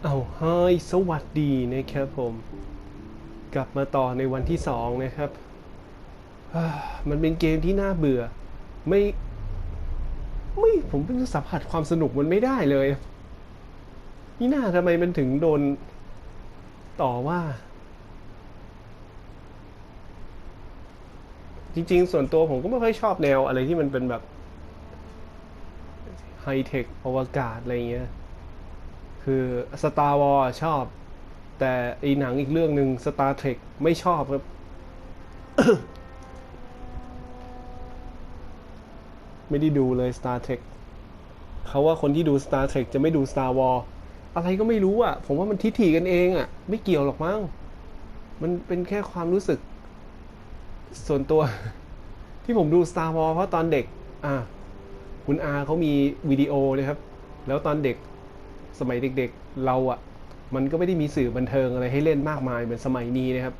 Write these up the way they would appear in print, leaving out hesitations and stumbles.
เอาให้สวัสดีนะครับผมกลับมาต่อในวันที่2นะครับมันเป็นเกมที่น่าเบื่อไม่ผมเป็นสัมผัสความสนุกมันไม่ได้เลยนี่น่าทำไมมันถึงโดนต่อว่าจริงๆส่วนตัวผมก็ไม่ค่อยชอบแนวอะไรที่มันเป็นแบบไฮเทคอวกาศอะไรเงี้ยคือ Star Wars ชอบแต่ไอหนังอีกเรื่องหนึ่ง Star Trek ไม่ชอบครับ ไม่ได้ดูเลย Star Trek เขาว่าคนที่ดู Star Trek จะไม่ดู Star Wars อะไรก็ไม่รู้อ่ะผมว่ามันทิฐิกันเองอ่ะไม่เกี่ยวหรอกมั้งมันเป็นแค่ความรู้สึกส่วนตัวที่ผมดู Star Wars เพราะตอนเด็กคุณอาเขามีวิดีโอนะครับแล้วตอนเด็กสมัยเด็กๆเราอ่ะมันก็ไม่ได้มีสื่อบันเทิงอะไรให้เล่นมากมายเหมือนสมัยนี้นะครับ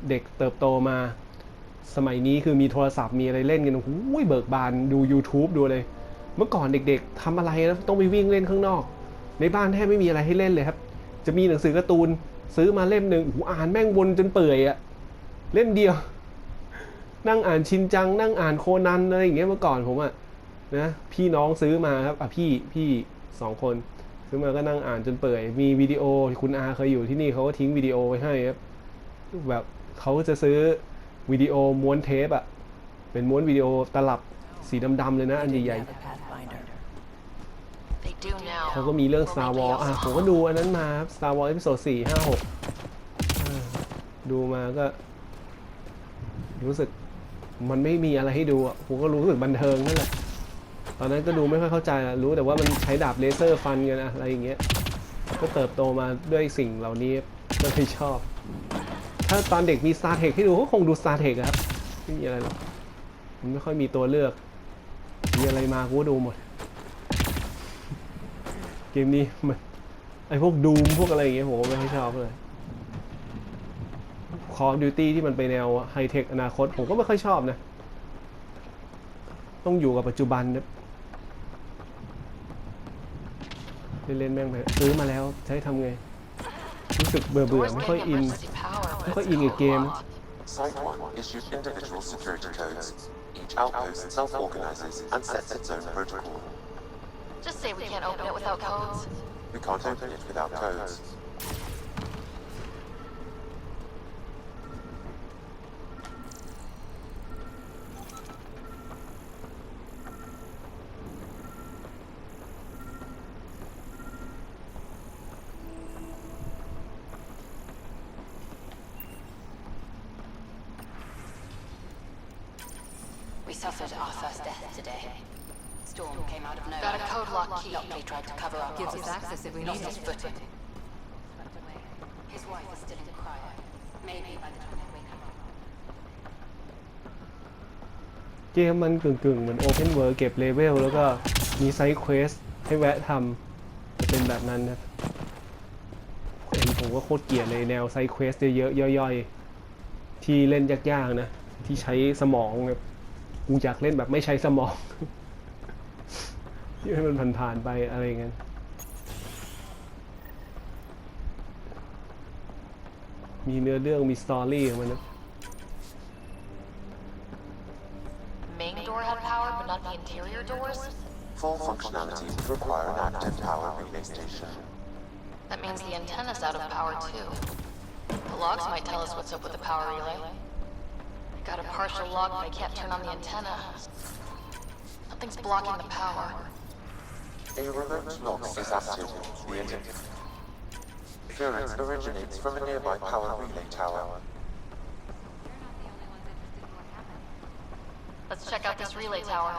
เด็กเติบโตมาสมัยนี้คือมีโทรศัพท์มีอะไรเล่นกันโอ้โหเบิกบานดู YouTube ดูเลยเมื่อก่อนเด็กๆทำอะไรนะต้องไปวิ่งเล่นข้างนอกในบ้านแทบไม่มีอะไรให้เล่นเลยครับจะมีหนังสือการ์ตูนซื้อมาเล่มหนึ่งอ่านแม่งวนจนเปื่อยอะเล่มเดียวนั่งอ่านชินจังนั่งอ่านโคนันอะไรอย่างเงี้ยเมื่อก่อนผมอะนะพี่น้องซื้อมาครับพี่2 คนซื้อมาก็นั่งอ่านจนเปื่อยมีวิดีโอคุณอาเคยอยู่ที่นี่เขาก็ทิ้งวิดีโอไว้ให้ครับแบบเขาจะซื้อวิดีโอม้วนเทปอะเป็นม้วนวิดีโอตลับสีดำๆเลยนะอันใหญ่ๆเขาก็มีเรื่อง Star Wars ผมก็ดูอันนั้นมา Star Wars Episode 4 5 6ดูมาก็รู้สึกมันไม่มีอะไรให้ดูอ่ะผมก็รู้สึกบันเทิงนั่นแหละตอนนั้นก็ดูไม่ค่อยเข้าใจรู้แต่ว่ามันใช้ดาบเลเซอร์ฟันกันอะไรอย่างเงี้ยก็เติบโตมาด้วยสิ่งเหล่านี้ก็เลยชอบถ้าตอนเด็กมี Star Trek ให้ดูก็คงดู Star Trek ครับไม่มีอะไรหรอกมันไม่ค่อยมีตัวเลือกมีอะไรมากูก็ดูหมดเกมนี้มันไอพวกดูมพวกอะไรอย่างเงี้ยผมก็ไม่ค่อยชอบเลย Call of Duty ที่มันไปแนวไฮเทคอนาคตผมก็ไม่ค่อยชอบนะต้องอยู่กับปัจจุบันนะเล่นแม่งไปซื้อมาแล้วใช้ทำไงรู้สึกเบื่อไม่ค่อยอินกับเกม Site 1 issues individual security codes. Each outpost self-organizes and sets its own protocol. Just say we can't open it without codes. We can't open it without codes. We suffered our first death today. Storm came out of nowhere. Got a code lock key. They tried to cover up. Gives us access if we need Lost his it. footing. His wife is still in cryo. Maybe by the time they wake up. เกมมันกึ่งเหมือน Open World เก็บเลเวลแล้วก็มีไซด์เควสให้แวะทำจะเป็นแบบนั้นนะผมก็โคตรเกลียดเลยแนวไซด์เควสเยอะๆย่อยๆที่เล่นยากๆนะที่ใช้สมองแบบกูอยากเล่นแบบไม่ใช้สมอง ที่ให้มันผ่านๆไปอะไรเงี้ยมีเนื้อเรื่องมีสตอรี่ของมันนะ Main door had power, but not the interior doors? Full functionality would require an active power relay station. That means the antenna's out of power too. The logs might tell us what's up with the power relay. Got a partial log, but I can't turn on the antenna. Something's blocking the power. A remote lock is active. Read it. Clearance originates from a nearby power relay tower. Let's check out this relay tower.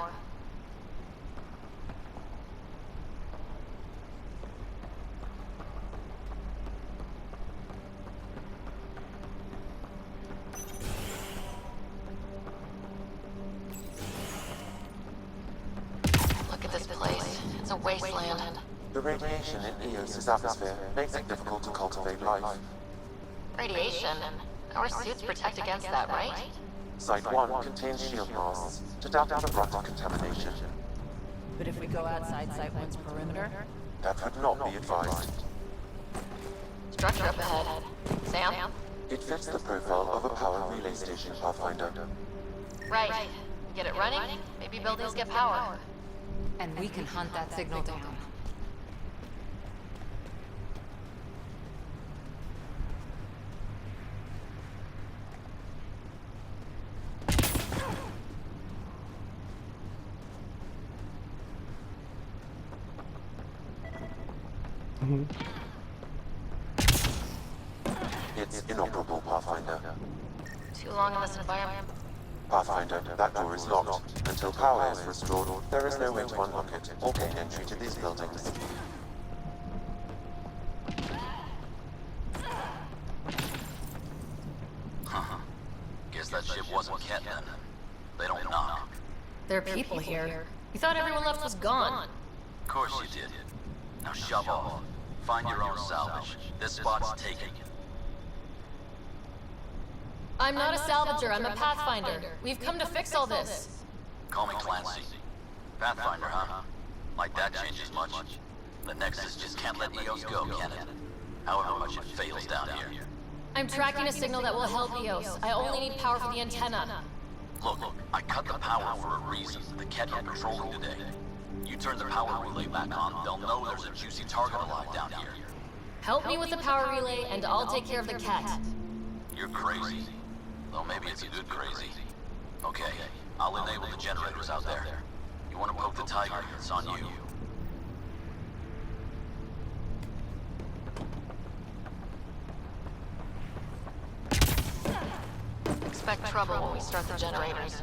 Look at this place. It's a wasteland. The radiation in Eos's atmosphere makes it difficult to cultivate life. Radiation? Our suits protect against that, right? Site 1 contains shield masts to dampen the brunt of contamination. But if we go outside Site 1's perimeter? That would not be advised. Structure up ahead. Sam? It fits the profile of a power relay station, Pathfinder. Right. Get it running, maybe buildings get power. And we can hunt that signal down. It's inoperable, Pathfinder. Too long in this environment. Pathfinder, that door is locked. Until power is restored, there is no way to unlock it or gain entry to these buildings. Guess that ship wasn't Kent then. They don't knock. There are people here. You thought everyone left was gone. Of course you did. Now shove off. Find your own salvage. This spot's taken. I'm not a salvager, I'm a pathfinder. We've come to fix all this. Call me Clancy. Pathfinder, huh? Like that changes much. The Nexus just can't let EOS go, can it? However much it fails down here. I'm tracking a signal that will help EOS. I only need power for the antenna. Look, I cut the power for a reason. The Kett are patrolling today. You turn the power relay back on, they'll know there's a juicy target alive down here. Help me with the power relay, and I'll take care of the cat. You're crazy. Though maybe it's a good crazy. Okay, I'll enable the generators out there. You want to poke the tiger, it's on you. Expect trouble when we start the generators.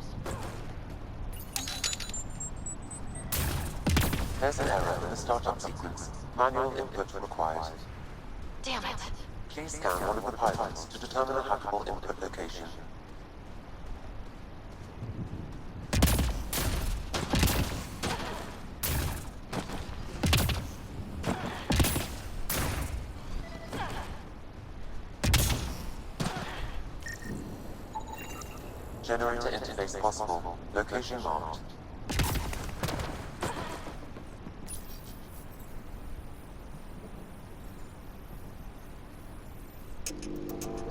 There's an error in the startup sequence. Manual input required. Damn it. Please scan one of the pylons to determine a hackable input location. Generator interface possible. Location marked.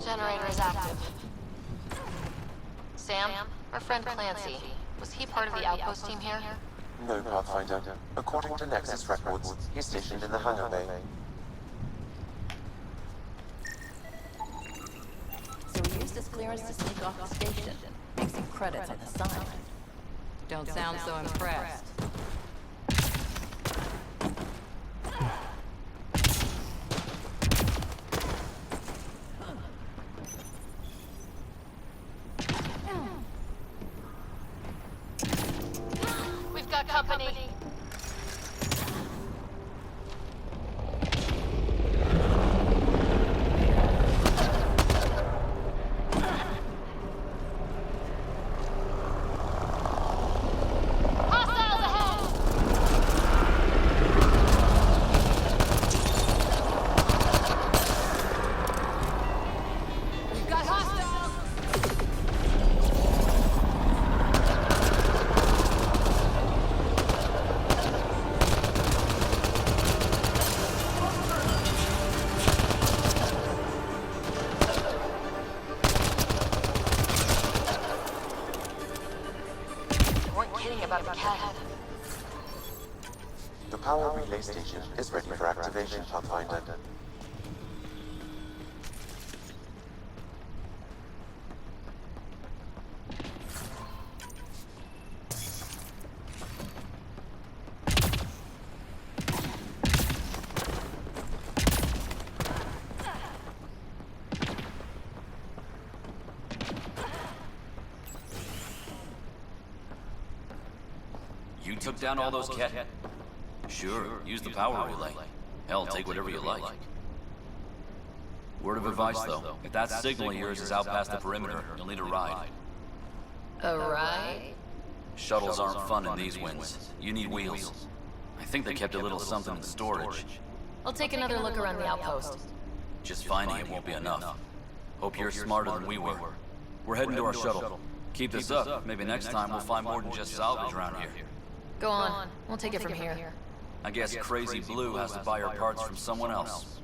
Generator is active. Sam, our friend Clancy, was he part of the outpost team here? No, Pathfinder. According to Nexus records, he's stationed in the hangar bay. So we used this clearance to sneak off the station. Make some credits on the side. Don't sound so impressed. We've got company. Hostiles ahead! We've got hostiles! They weren't kidding about the cat. The power relay station is ready for activation, Pathfinder. You took down all those Kett? Sure, use the power relay. Hell, take whatever you like. Word of advice, though. If that signal of yours is out past the perimeter, you'll need a ride. A ride? Shuttles aren't fun in these winds. You need wheels. I think they kept a little something in storage. I'll take another look around the outpost. Just finding it won't be enough. Hope you're smarter than we were. We're heading to our shuttle. Keep this up. Maybe next time we'll find more than just salvage around here. Go on. We'll take it from here. I guess Crazy Blue has to buy her parts from someone else.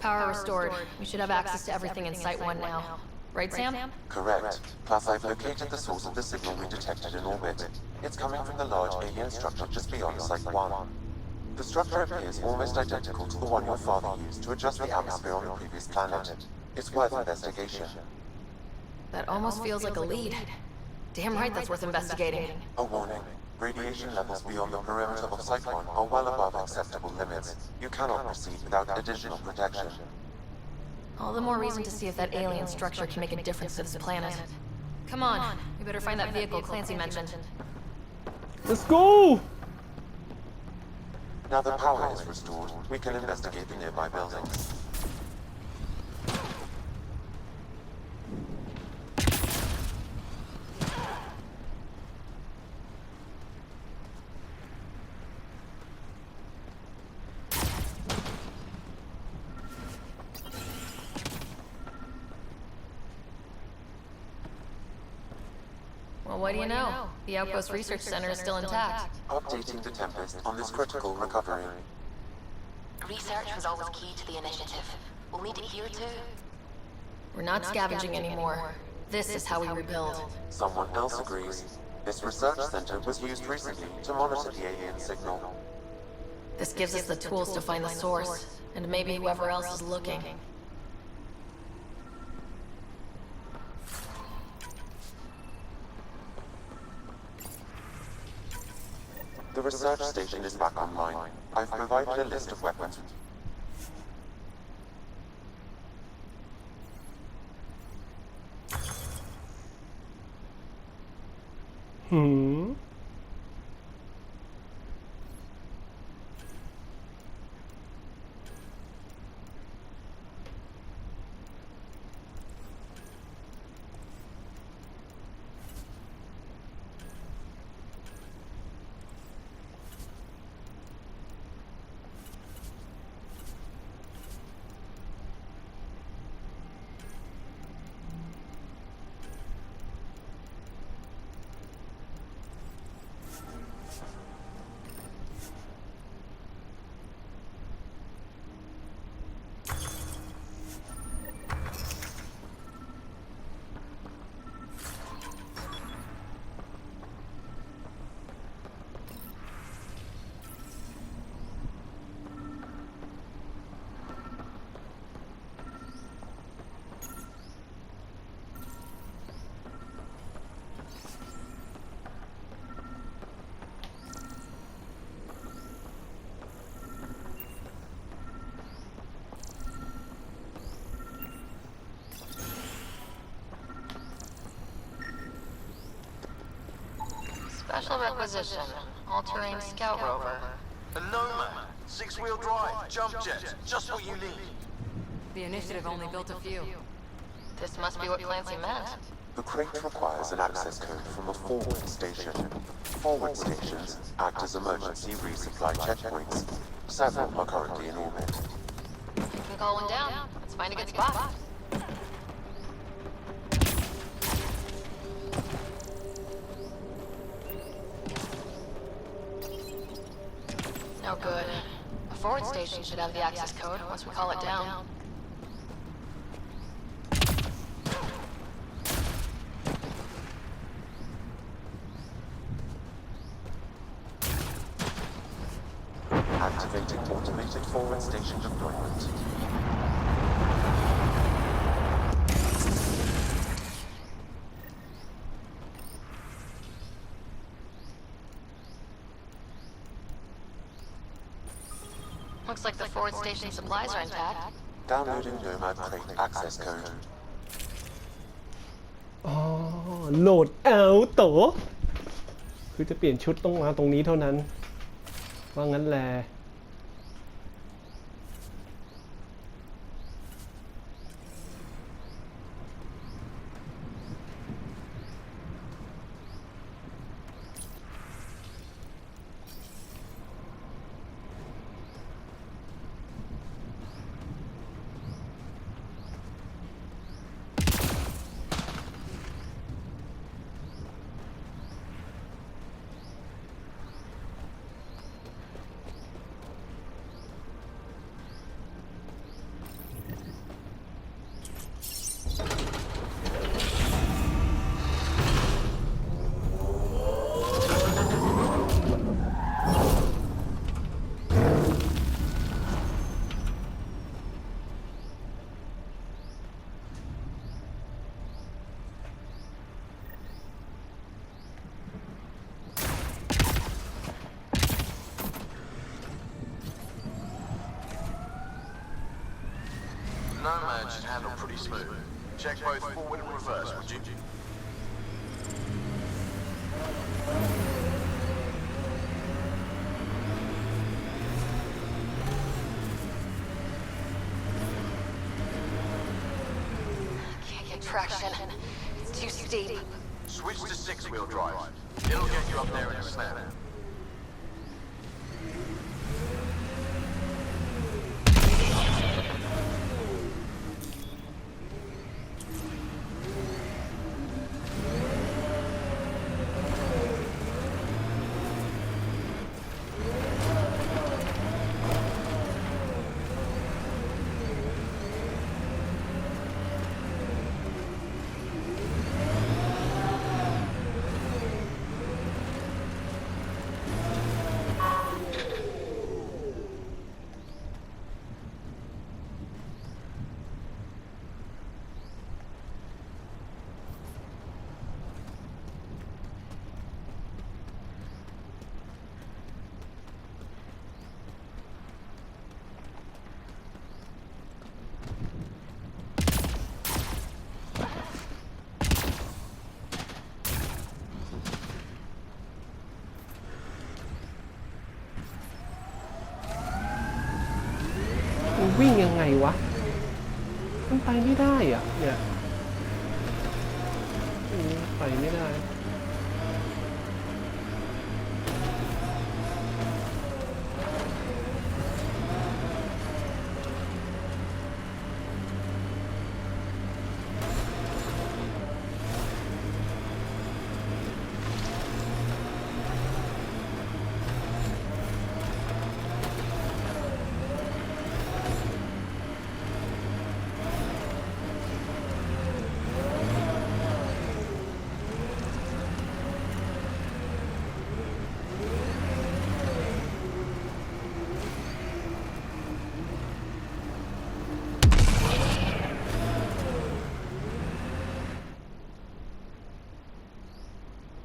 Power restored. We should have access to everything in Site 1 now. Right, Sam? Correct. Plus, I've located the source of the signal we detected in orbit. It's coming from the large alien structure just beyond Site 1. The structure appears almost identical to the one your father used to adjust the atmosphere on the previous planet. It's worth investigation. That almost feels like a lead. Damn right that's worth investigating. A warning. Radiation levels beyond the perimeter of Site 1 are well above acceptable limits. You cannot proceed without additional protection. All the more reason to see if that alien structure can make a difference to this planet. Come on, we better find that vehicle Clancy mentioned. Let's go Now the power is restored, we can investigate the nearby buildings. Well, what do you know? The Outpost Research Center is still intact. Updating the Tempest on this critical recovery. Research was always key to the initiative. We'll need it here too. We're not scavenging anymore. This is how we rebuild. Someone else agrees. This research center was used recently to monitor the alien signal. This gives us the tools to find the source, and maybe whoever else is looking. The research station is back online. I've provided a list of weapons. Hmm. Special requisition. All-terrain scout rover. A Nomad, 6-wheel drive, jump jet, just what you need. The initiative only built a few. This must be what Clancy meant. The crate requires an access code from a forward station. Forward stations act as emergency resupply checkpoints. Several are currently in orbit. You can call one down. Let's find a good spot. No good. A forward station should have the access code once we call it down. Activating automated forward station deployment. Looks like the forward station supplies are intact. Downloading Nomad crate access code. อ๋อโหลดเอาโตคือจะเปลี่ยนชุดต้องมาตรงนี้เท่านั้นว่างั้นแหละ land should handle pretty smooth. Check both forward and reverse, would you? Can't get traction. It's too steep. Switch to six-wheel drive. It'll get you up there in a snap.วิ่งยังไงวะมันไปไม่ได้อ่ะเนี่ยไปไม่ได้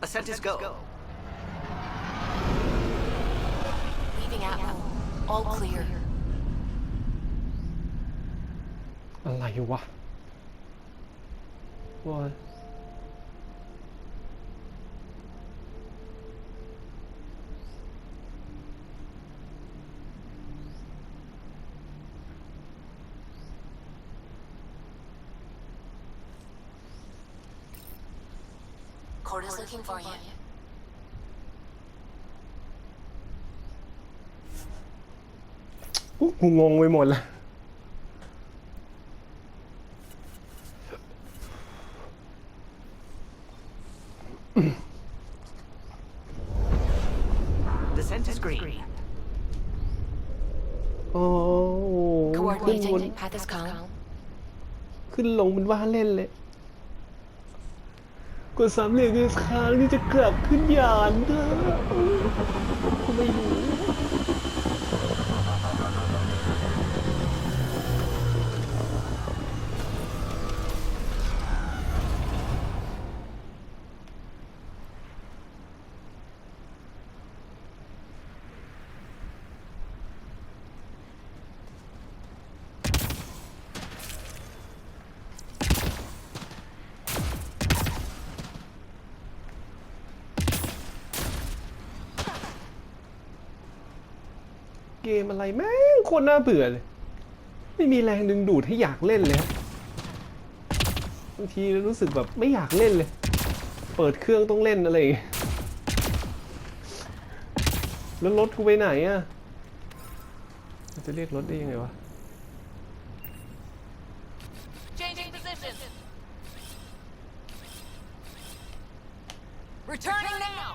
Ascent is go. Leaving Atmo. All clear. อะไรวะว่า Corda's looking for you. กูงงไปหมดละDescent is green. โอ้ขึ้นบน Coordinating. Path is calm. ขึ้นลงเป็นว่าเล่นเลยกดสามเหลี่ยมคือค้างที่จะกลับขึ้นยานเถอะกูไม่รู้เกมอะไรแม่งโคตรน่าเบื่อเลยไม่มีแรงดึงดูดให้อยากเล่นเลยบางทีรู้สึกแบบไม่อยากเล่นเลยเปิดเครื่องต้องเล่นอะไรอย่างเงี้ยแล้วรถกูไปไหนอะจะเรียกรถได้ยังไงวะ Changing position. Returning now.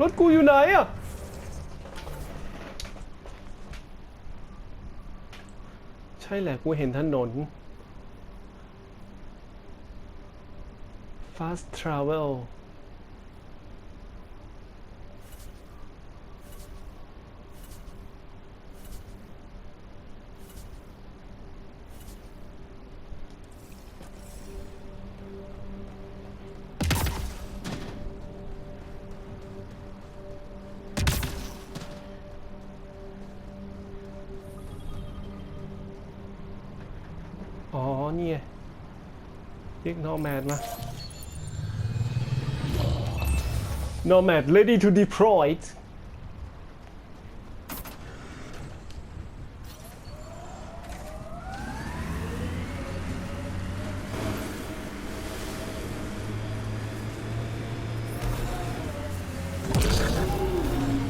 รถกูอยู่ไหนอะใช่แหละกูเห็นถนน fast travel อ๋อนี่ไงเรียก Nomad มา Nomad ready to deploy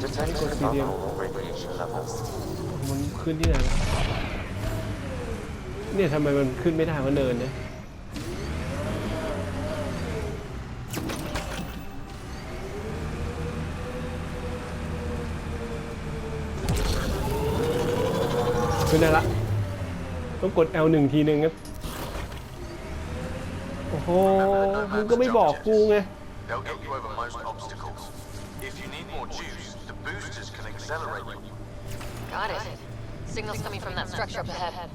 Detecting abnormal radiation levels. มันขึ้นที่ไหนวะเนี่ยทำไมมันขึ้นไม่ได้วะเนินเนี่ยขึ้นได้ละต้องกด L1 ทีนึงครับโอ้โหมึงก็ไม่บอกกูไง They'll get you over most obstacles. If you need more juice, the boosters can accelerate you. Got it. Signal's coming from that structure up ahead.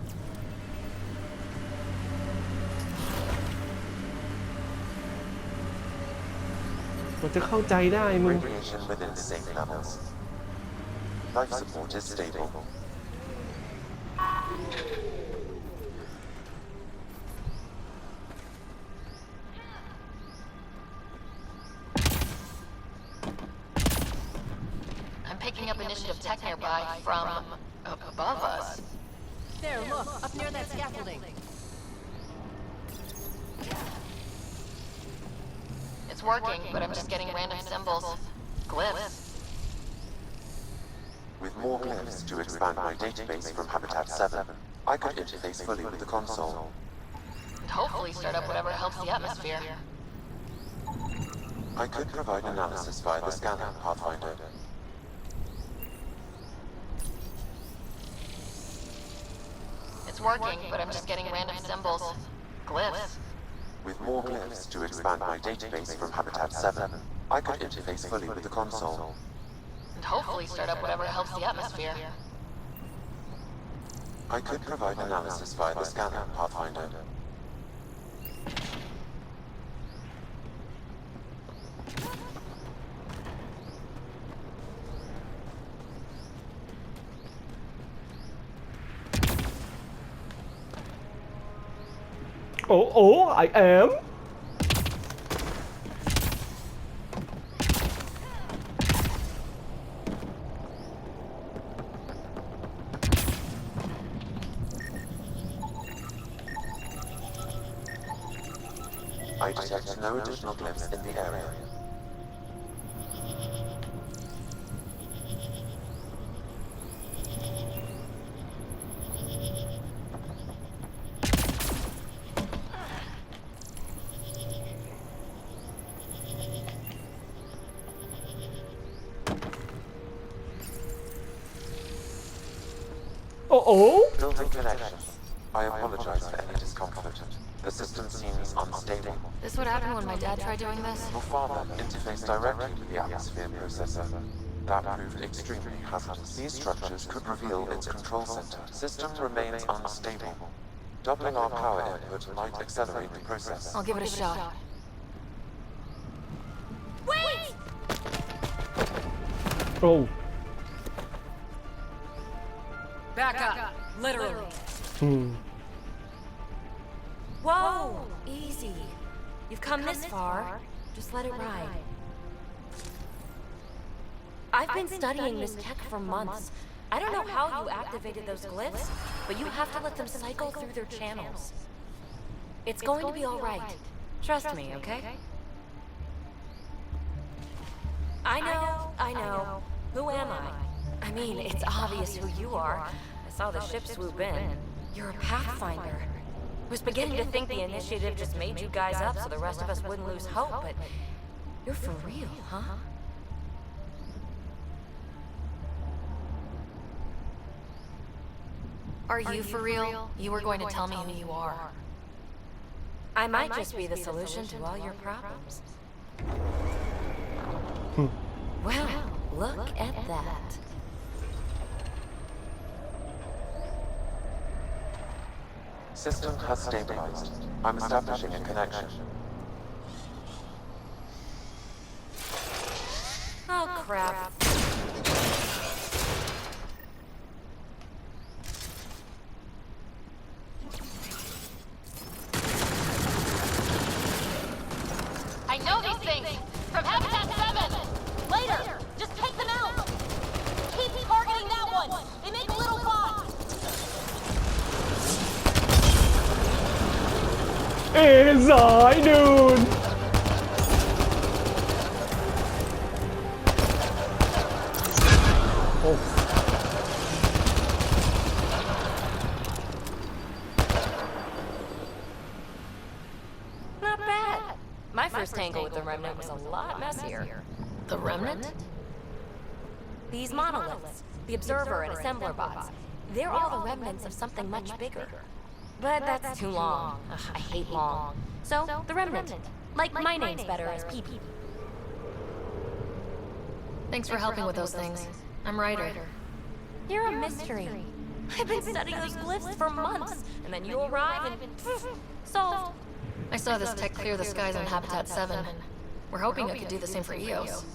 มันจะเข้าใจได้มึง Radiation within safe levels. Life support is stable. I'm picking up initiative tech nearby from above us. There, look, up near that scaffolding. It's working, but I'm just getting random symbols. Glyphs. With more glyphs to expand my database from Habitat 7, I could interface fully with the console. And hopefully start up whatever helps the atmosphere. I could provide analysis via the scanner, Pathfinder. It's working, but I'm just getting random symbols. Glyphs. With more glyphs to expand my database from Habitat 7, I could interface fully with the console. And hopefully start up whatever helps the atmosphere. I could provide analysis via the scanner, Pathfinder. Oh, I am. I detect no additional glyphs in the area. Oh. Building connection. I apologize for any discomfort. The system seems unstable. This would happen when my dad tried doing this. Your father interfaced directly with the atmosphere processor. That proved extremely hazardous. These structures could reveal its control center. System remains unstable. Doubling our power input might accelerate the process. I'll give it a shot. Wait! Oh. Back up, literally. Whoa! Easy. You've come this far. Just let it ride. I've been studying this tech for months. I don't know how you activated those glyphs, but you have to let them cycle through their channels. It's going to be all right. Trust me, okay? I know. Who am I? I mean, it's obvious who you are. I saw the ship swoop in. You're a Pathfinder. Was beginning to think the initiative just made you guys up so the rest of us wouldn't lose hope, but you're for real, huh? Are you for real? You were going to tell me who you are. I might just be the solution to all your problems. Well, look at that. System has stabilized. I'm establishing a connection. Oh, crap. I know these things! From Habitat 7! Later! Just take them out! Keep targeting that one! They make a little box! สายดูนโอ้ Not bad. My first tangle with the Remnant was a lot messier. The Remnant? These monoliths, the Observer and Assembler bots, they're all the remnants of something much bigger. But that's too long. Ugh, I hate long. So, the Remnant. Like my name's better as PP. Thanks for helping with those things. I'm Ryder. You're a mystery. I've been studying those glyphs for months, and then you arrive and solved. I saw this tech clear the skies on Habitat 7. We're hoping it could do the same for EOS.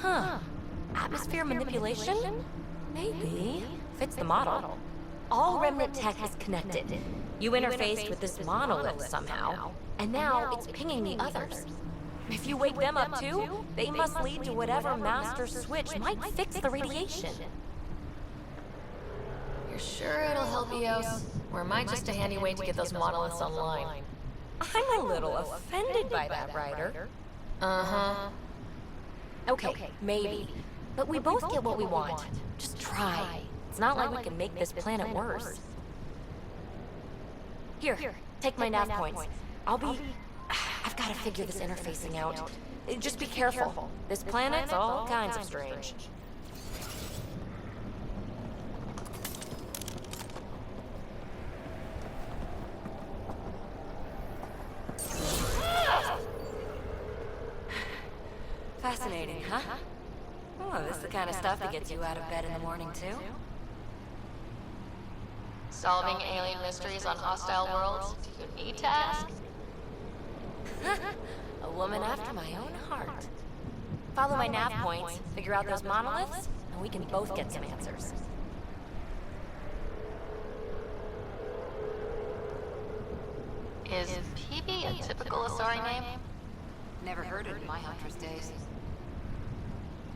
Huh. Atmosphere manipulation? Maybe. Fits the model. All Remnant tech is connected. You interfaced with this monolith somehow, and now it's pinging the others. If you wake them up too, they must lead to whatever master switch might fix the radiation. You're sure it'll help EOS? Or am I just a handy way to get those monoliths online? I'm a little offended by that, Ryder. Uh-huh. Okay, maybe. But we both get what we want. Just try. It's not like we can make this planet worse. Here, take my nav points. I've got to figure this interfacing out. Just be careful. This planet's all kinds of strange. Fascinating, huh? Oh, this is the kind of stuff that gets you out of bed in the morning, too? Solving alien mysteries on hostile worlds? Do you need to ask? A woman after my own heart. Follow my nav points, figure out those monoliths, and we can both get some answers. Is PB a typical Asari name? Never heard it in my Huntress days.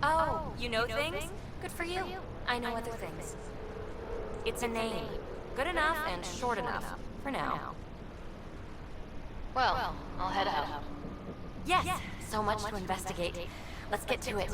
Oh, you know things? Good for you. I know other things. It's a name. Good enough and short enough. For now. Well, I'll head out. Yes, so much to investigate. Let's get to it.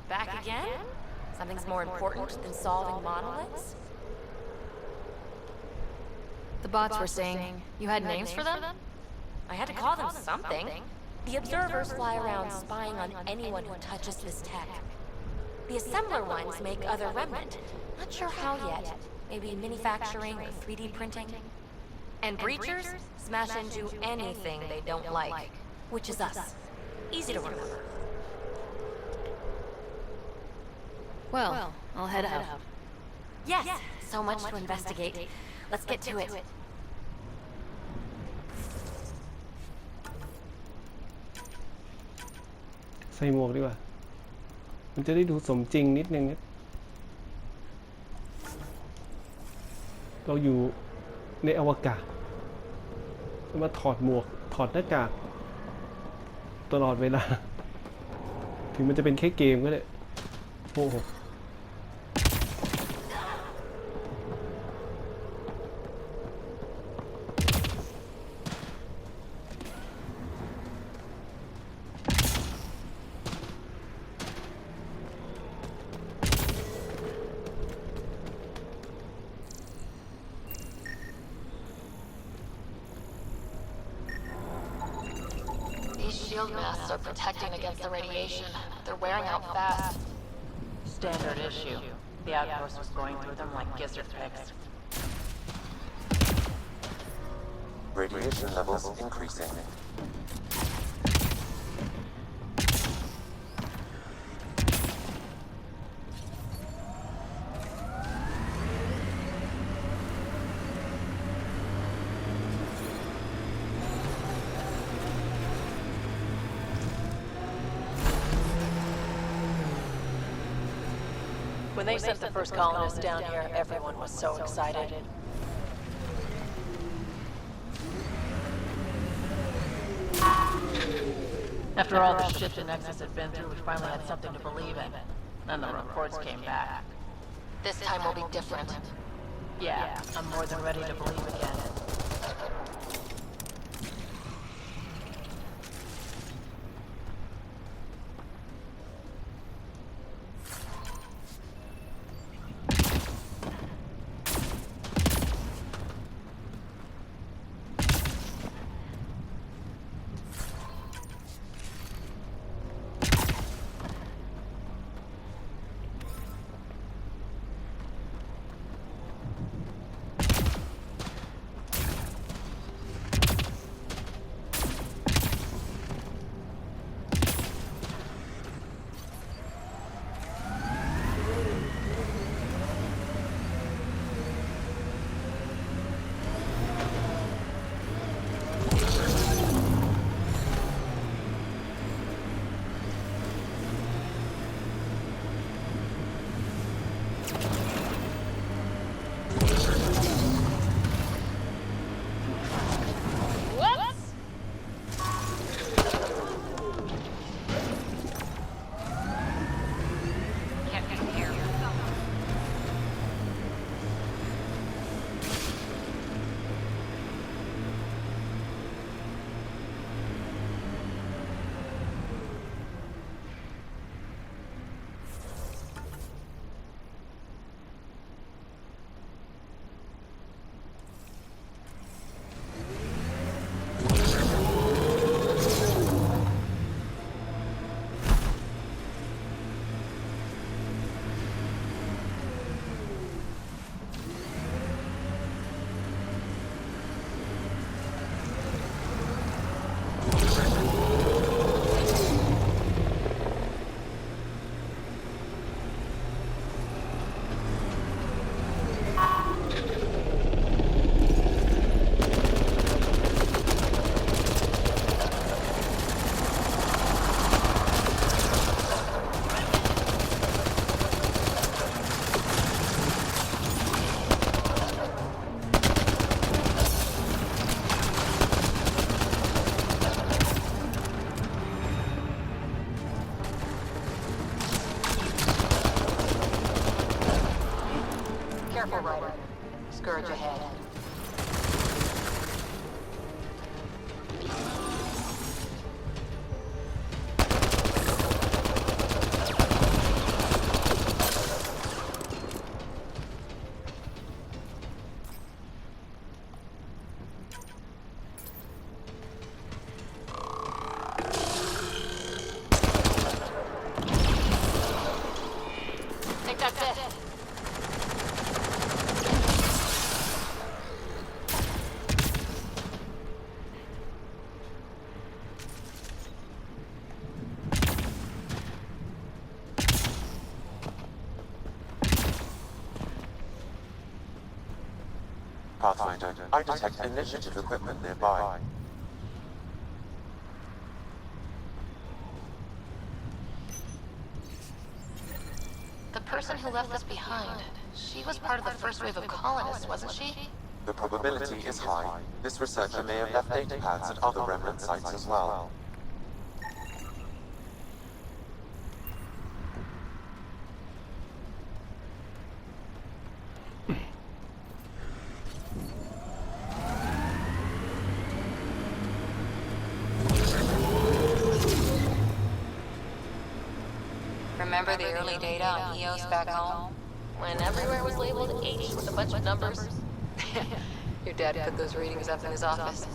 Back again? Something's more important than solving monoliths? The bots were saying you had names for them? I had to call them something. The observers fly around spying on anyone who touches this tech. The assembler ones make other remnant. Not sure how yet. Maybe manufacturing or 3D printing. And breachers smash into anything they don't like, which is us. Easy to remember. Well, I'll head out. Yes, so much to investigate. Let's get to it. ใส่หมวกดีกว่ามันจะได้ดูสมจริงนิดนึงนะเราอยู่ในอวกาศมาถอดหมวกถอดหน้ากากตลอดเวลาท ถึงมันจะเป็นแค่เกมก็ได้โอ้โหShield masks are protecting against the radiation. They're wearing out fast. Standard issue. The outpost was going through them like gizzard picks. Radiation levels increasing. When they sent the first colonists down here, everyone was so excited. After all the shit the Nexus had been through, we finally had something to believe in. Then the reports came back. This time will be different. Yeah, I'm more than ready to believe again. Careful, Ryder. Scourge ahead. Take that bit. Pathfinder, I detect initiative equipment nearby. The person who left us behind, she was part of the first wave of colonists, wasn't she? The probability is high. This researcher may have left data pads at other remnant sites as well. Remember the early data on EOS back home? When everywhere was labeled H with a bunch of numbers. Your dad put those readings up in his office.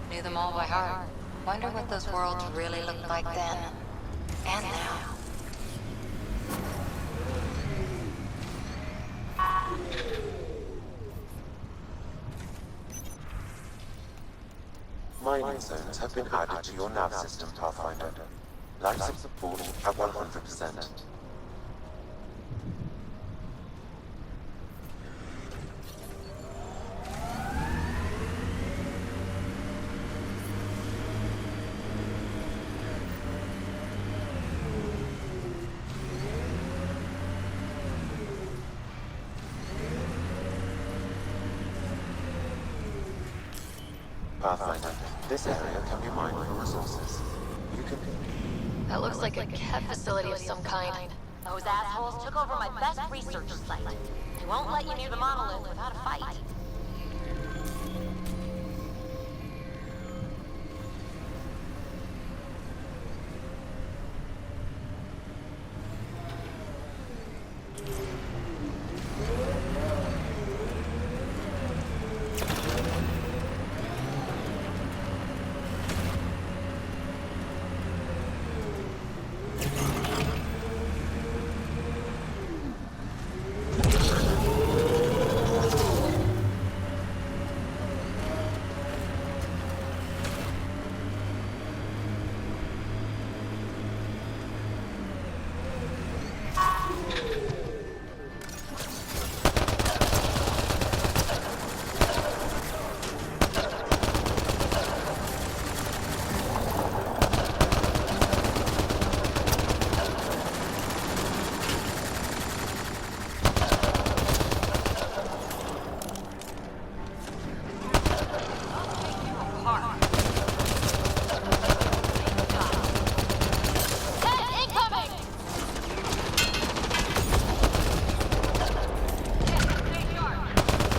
Knew them all by heart. Wonder what those worlds really looked like then. And now. Mining zones have been added to your nav system, Pathfinder. Life support at 100%. Pathfinder, this area can be mined for resources. You can... That looks like a cat facility of some kind. Those assholes took over my best research site. They won't let you near the monolith without a fight.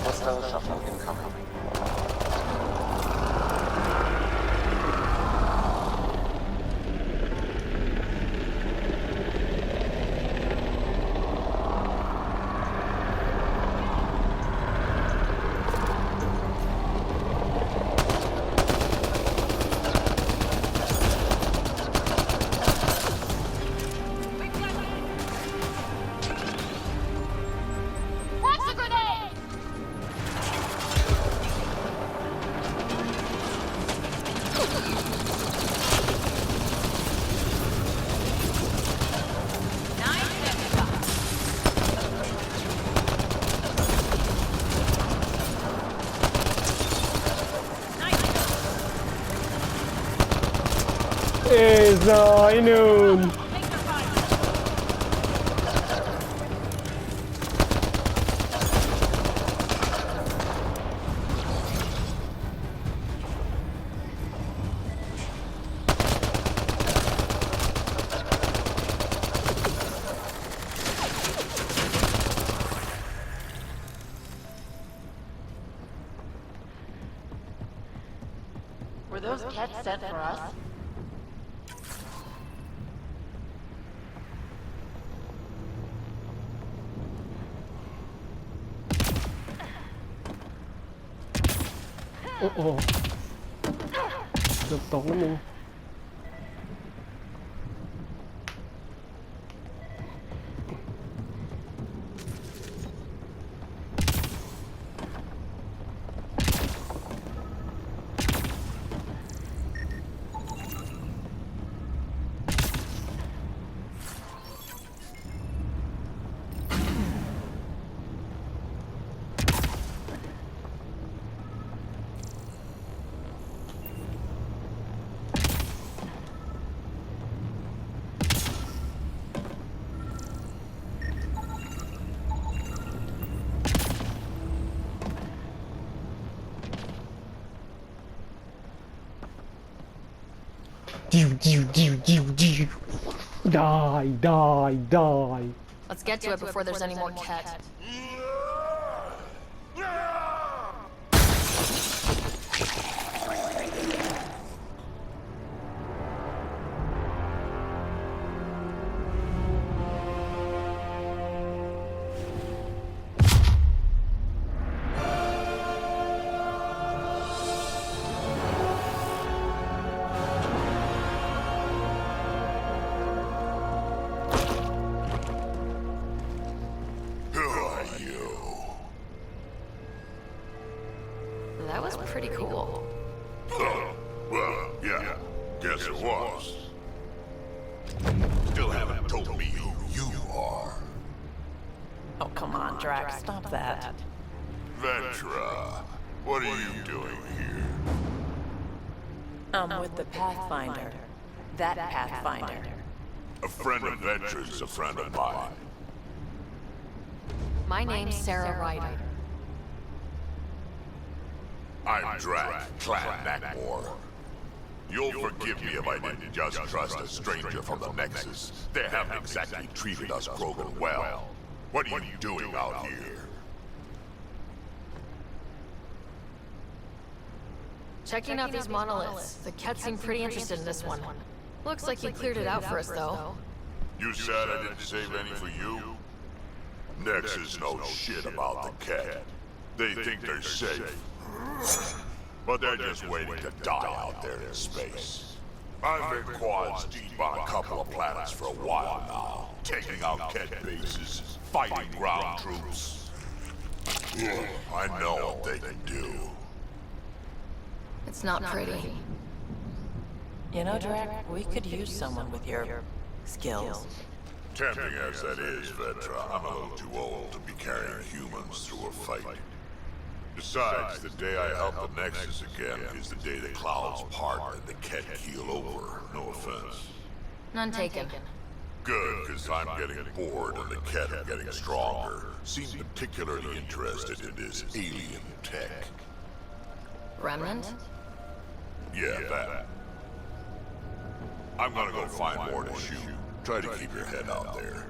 Hostile shuttle incoming. That's a grenade! It's noon. Were those cats sent for us? Oh, oh. เกือบตกแล้วมึง Die. Let's get to it before there's any more cats. That was pretty cool. Well, yeah, guess it was. Still haven't told me who you are. Oh, come on, Drax, stop that. Vetra, what are you doing here? I'm with the Pathfinder. That Pathfinder. A friend of Vetra's a friend of mine. My name's Sarah Ryder. I'm Drax, Clan Nakmor. You'll forgive me if I didn't just trust a stranger from the Nexus. They haven't exactly treated us Krogan well. What are you doing out here? Checking out these monoliths. The Ket seemed pretty interested in this one. Looks like you cleared it out for us, though. You said I didn't save any for you? Nexus knows shit about the Ket. They think they're safe. But they're just waiting to die out there in space. I've been quads deep on a couple of planets for a while now, taking out Ket bases, fighting ground troops. I know what they can do. It's not pretty. You know, Drax, we could use someone with your skills. Tempting as that is, Vetra, I'm a little too old to be carrying humans through a fight. Besides, the day I help the Nexus again is the day the clouds part and the Ket keel over. No offense. None taken. Good, because I'm getting bored and the Ket are getting stronger. Seem particularly interested in this alien tech. Remnant? Yeah, that. I'm gonna go find more to shoot. Try to keep your head out there.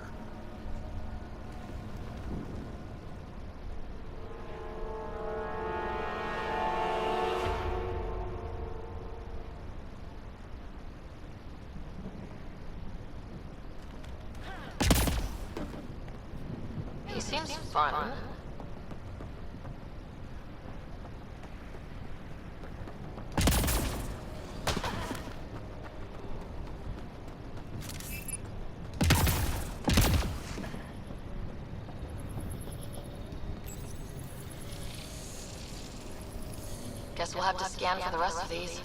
He seems fun. Guess we'll have to scan for the rest of these.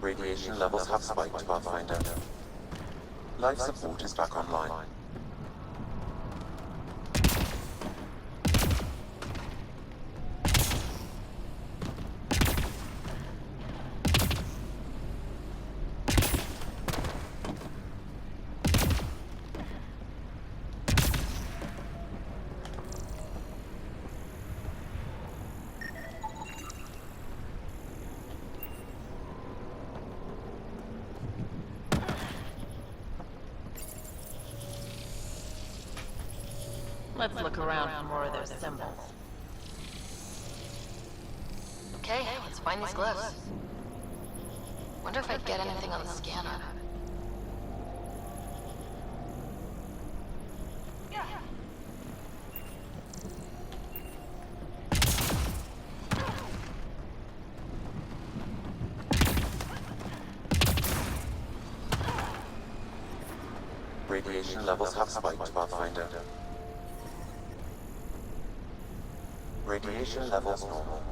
Radiation levels have spiked, Pathfinder. Life support is back online. Let's look around for more of those symbols. Okay, let's find these glyphs. Wonder if I'd get anything on the scanner. Radiation levels have spiked, Pathfinder. Radiation levels normal.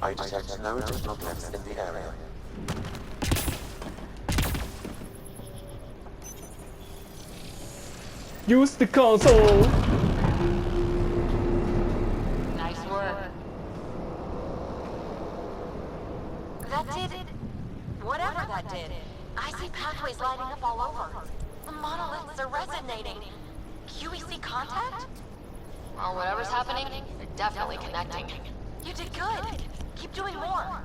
I detect no additional glyphs in the area. Use the console! Nice work. That did... whatever that did. I see pathways lighting up all over. The monoliths are resonating. QEC contact? Well, whatever's happening, they're definitely connecting. You did good. Keep doing more.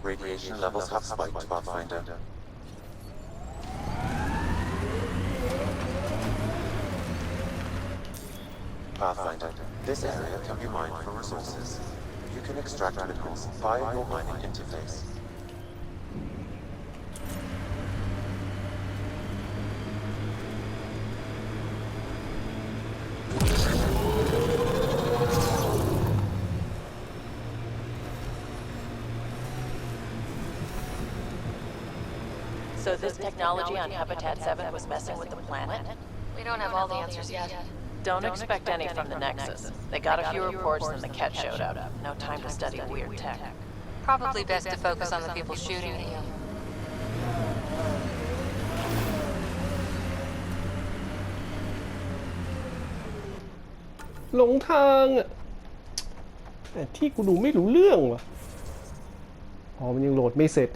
Radiation levels have spiked, Pathfinder. Pathfinder, this area can be mined for resources. You can extract minerals via your mining interface. So this technology on Habitat 7 was messing with the planet? We don't have all the answers yet. Don't expect any from the Nexus. They got a few reports and the Ket showed up. No time to study weird tech. Probably best to focus on the people shooting at you. หลงทางอ่ะแต่ที่กูดูไม่รู้เรื่องว่ะอ๋อมันยังโหลดไม่เสร็จ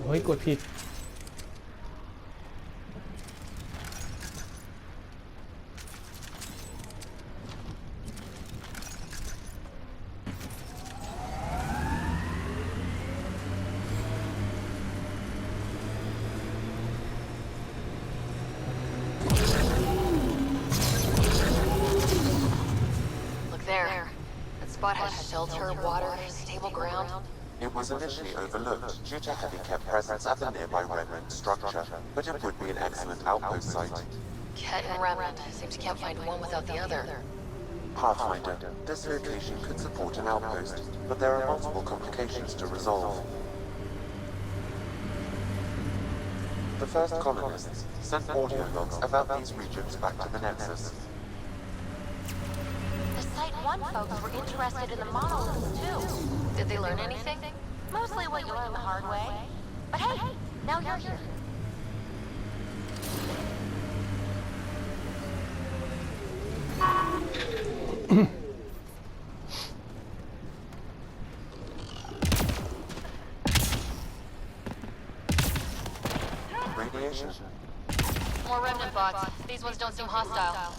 เฮ้ยกดผิดSpot has shelter, water, stable ground. It was initially overlooked due to heavy Ket presence at the nearby remnant structure, but it would be an excellent outpost site. Ket and remnant. Seems you can't find one without the other. Pathfinder, this location could support an outpost, but there are multiple complications to resolve. The first colonists sent audio logs about these regions back to the Nexus. The Site 1 folks were interested in the monoliths too. Did they learn anything? Mostly what you learn the hard way. But hey, now you're here. Radiation. More remnant bots. These ones don't seem hostile.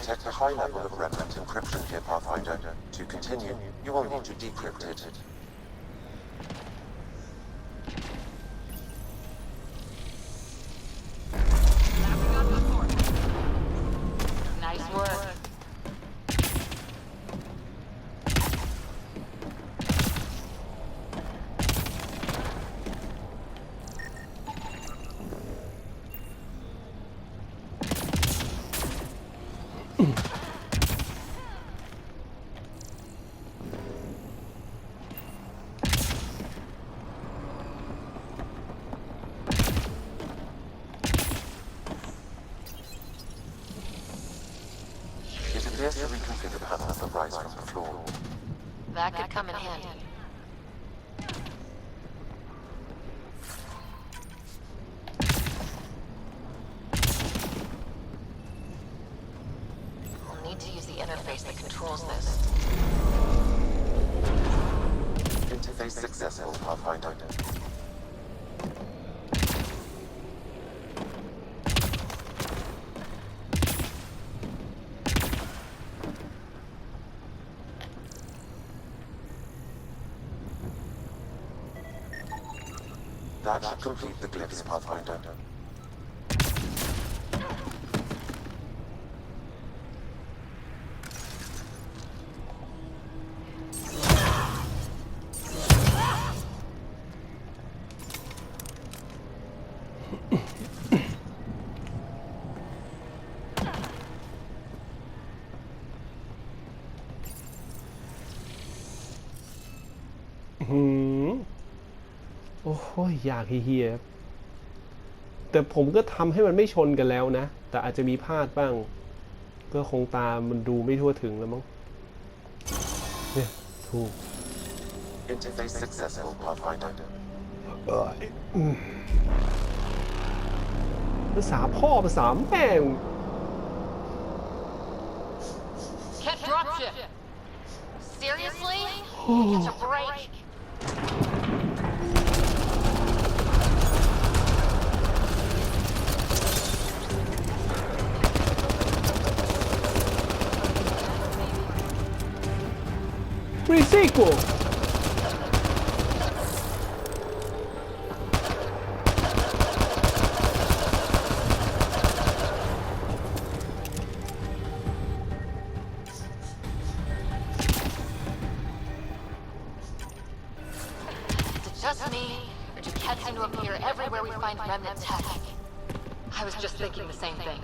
detect a high level of remnant encryption here, Pathfinder. To continue, you will need to decrypt it. Nice work. It appears to reconfigure panels that rise from the floor. That could come in handy. We'll need to use the interface that controls this. Interface successful, Pathfinder. That should complete the glyphs, Pathfinder. Hmm. โอ้ยอยากเฮียแต่ผมก็ทำให้มันไม่ชนกันแล้วนะแต่อาจจะมีพลาดบ้างก็คงตามมันดูไม่ทั่วถึงแล้วมั้งเนี่ยถูก Interface successful, Pathfinder. ภาษาพ่อภาษาแม่ Can't drop ship! Seriously? Catch a break! Pre-sequel 'Just me, or do cats seem to appear everywhere we find remnant tech? I was just thinking the same thing.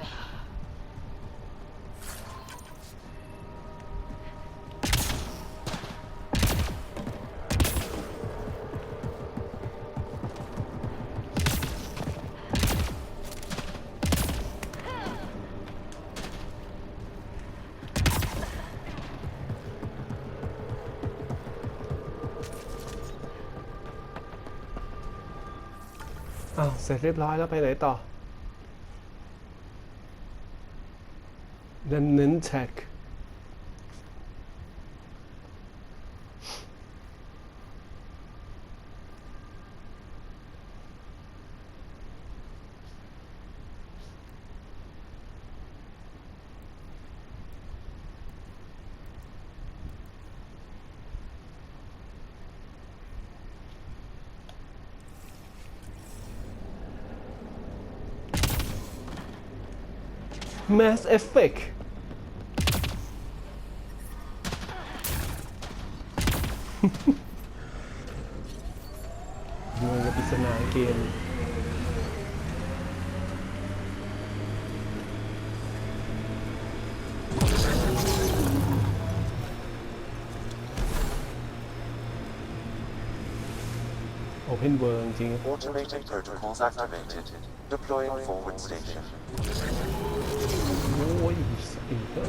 อ้าวเสร็จเรียบร้อยแล้วไปไหนต่อเน้นแท็กMass Effect เมืองกับปริศนาเกมOpen World จริง Automated protocols activated. Deploying forward station. โอ้ยอีกแล้ว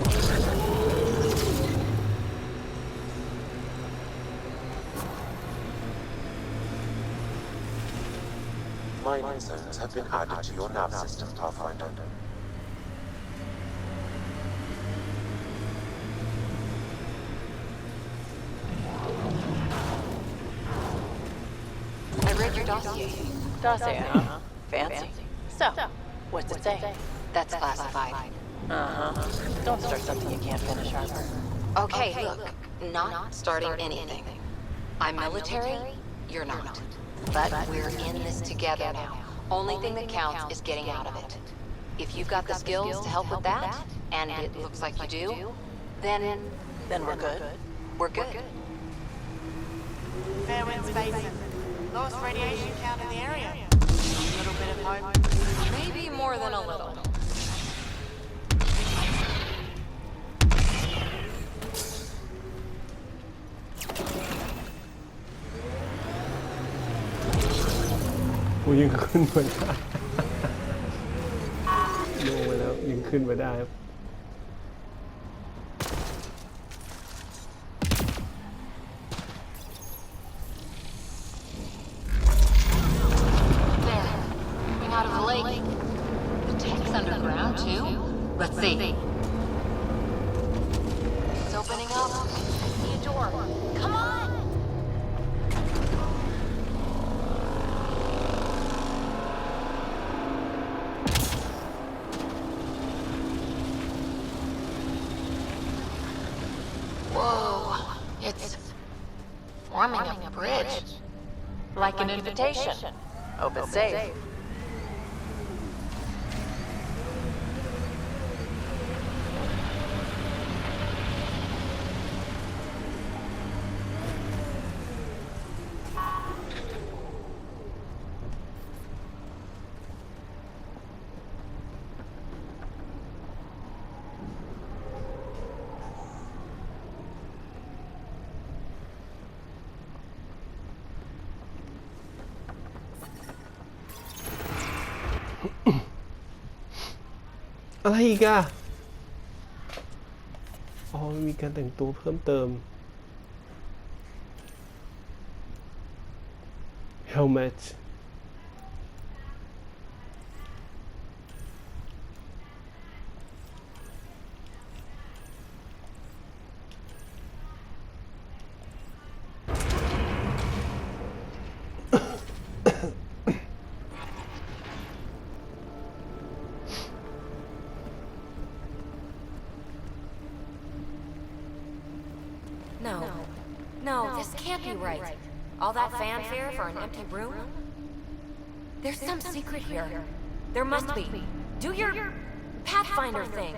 Mining zones have been added to your nav system, Pathfinder. I read your dossier. Dossier, huh? Fancy. So, what's it say? That's classified. Don't start something you can't finish, Harper. Okay, look, not starting anything. I'm military, you're not. But we're in this together now. Only thing that counts is getting out of it. If you've got the skills to help with that, and it looks like you do, then we're good. We're good. Fairwind's basin. Lowest radiation count in the area. A little bit of hope. Maybe more than a little. กูยังขึ้นมาได้ลงไปแล้วยังขึ้นมาได้ครับ There. Coming out of the lake. The tank's underground, too? Let's see. It's opening up. I see a door. Come on! Whoa. It's forming a bridge. Like an invitation. Hope it's safe.อะไรอีกอะอ๋อมีการแต่งตัวเพิ่มเติม helmet No, this can't be right. All that fanfare for an empty room? There's some secret here. There must be. Do your Pathfinder thing.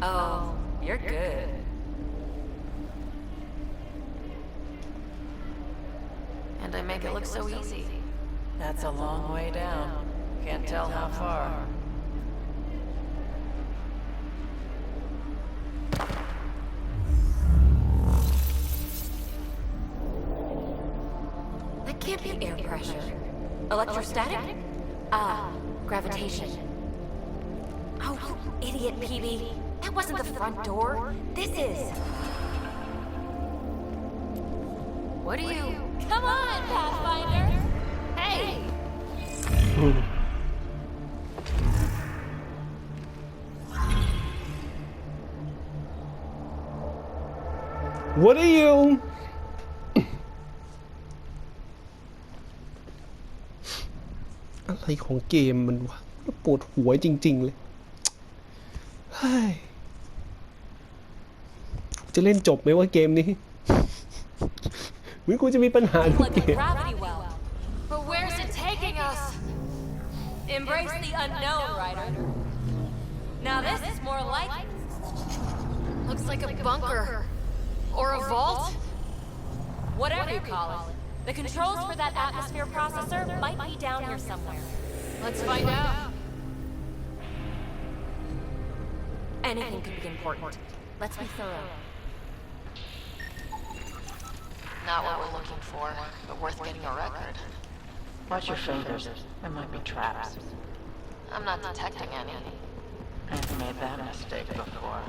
Oh, you're good. And I make it look so easy. That's a long way down. Can't tell how far. That can't be air pressure. Electrostatic? Gravitation. Oh, you idiot, PB. That wasn't the front door. This is. What do you... Come on, Pathfinder! Hey! What are you อะไรของเกมมันวะปวดหัวจริงๆเลยเฮ้ยจะเล่นจบไหมว่าเกมนี้เหมือนกูจะมีปัญหาทุกเกม But where's it taking us? Embrace the unknown, Ryder. Now this is more like... Looks like a bunker. Or a vault? Whatever you call it. The controls for that atmosphere processor might be down here somewhere. Let's find out. Anything could be important. Let's be thorough. Not what we're looking for, but worth getting a record. Watch your fingers. There might be traps. I'm not detecting any. I've made that mistake before.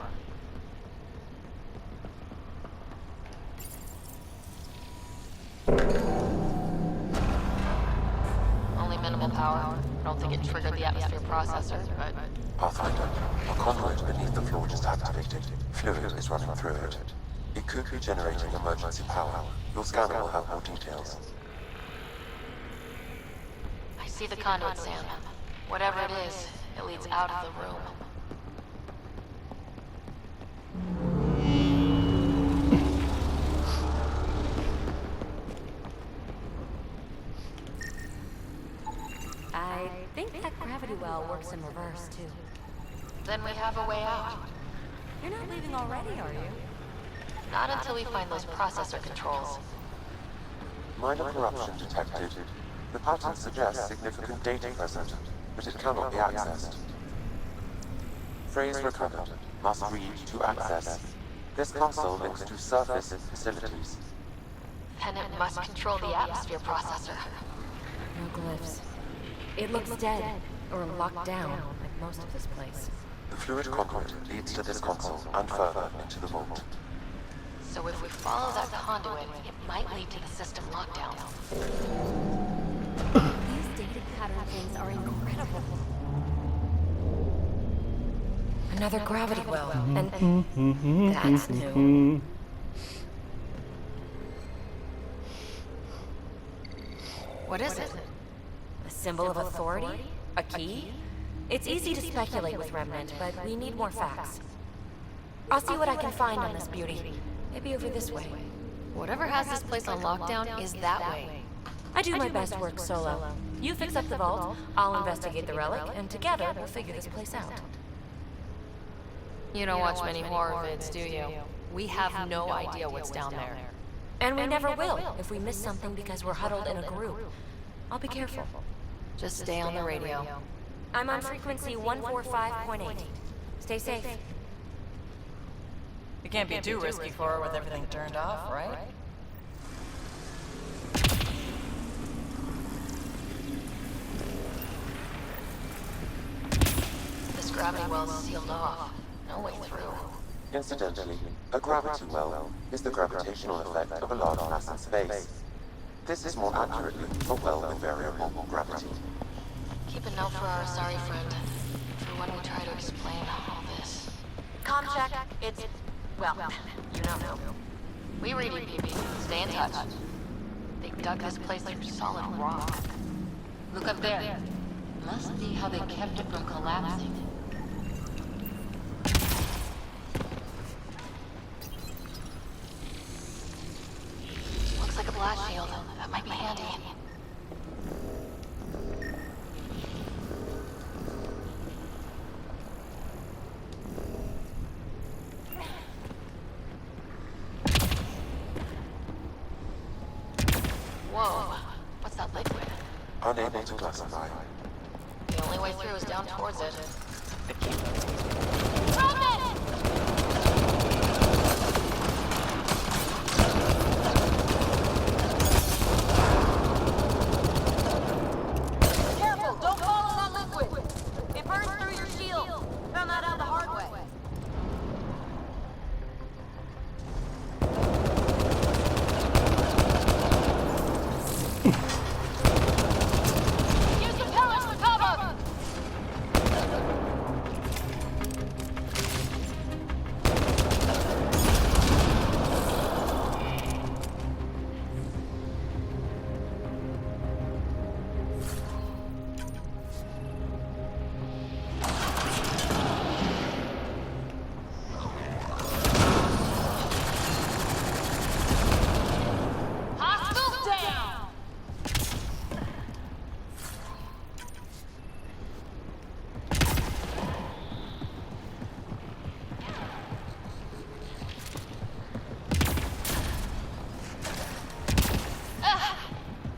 Only minimal power. I don't think it triggered the atmosphere processor, but... Pathfinder, a conduit beneath the floor just activated. Fluid is running through it. It could be generating emergency power. Your scanner will have more details. I see the conduit, Sam. Whatever it is, it leads out of the room. I think that gravity well works in reverse, too. Then we have a way out. You're not leaving already, are you? Not until we find those processor controls. Minor corruption detected. The pattern suggests significant data present, but it cannot be accessed. Phrase recovered. Must read to access. This console links to surface facilities. Then it must control the atmosphere processor. No glyphs. It looks dead, or locked down, like most of this place. The fluid conduit leads to this console and further into the vault. So if we follow that conduit, it might lead to the system lockdown. These data pattern things are incredible. Another gravity well, and that's new. What is it? A symbol of authority? A key? It's easy to speculate with Remnant, but we need more facts. I'll see what I can find on this beauty. Maybe over this way. Whatever has this place on lockdown is that way. I do my best work solo. You fix up the vault, I'll investigate the relic, and together we'll figure this place out. You don't watch many horror vids, do you? We have no idea what's down there. And we never will if we miss something because we're huddled in a group. I'll be careful. Just stay on the radio. I'm on frequency 145.8. Stay safe. You can't be too risky for her with everything turned off, right? This gravity well's sealed off. No way through. Incidentally, a gravity well is the gravitational effect of a large mass in space. This is more accurately a well with variable gravity. Keep a note for our sorry friend, for when we try to explain all this. Com check. It's... well, you know. We read you, PP. Stay in touch. They dug this place through solid rock. Look up there. Must be how they kept it from collapsing. Looks like a blast shield. That might be handy. Whoa. What's that liquid? Unable to classify. The only way through is down towards it. Careful, don't fall in that liquid. It burns through your shield. Found that out the hard way. Use the pellets for cover! Hostiles down!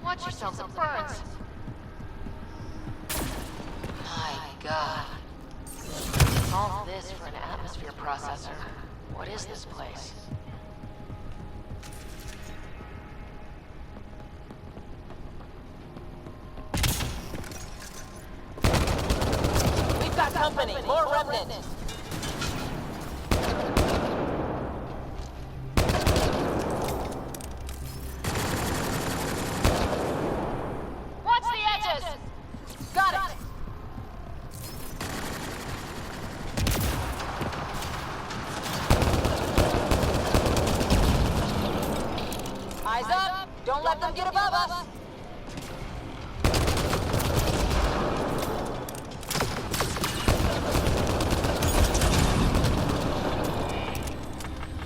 Watch yourselves, it burns. My God. All this for an atmosphere processor. What is this place? We've got company. More remnant. Watch the edges! Got it! Don't let them get above us.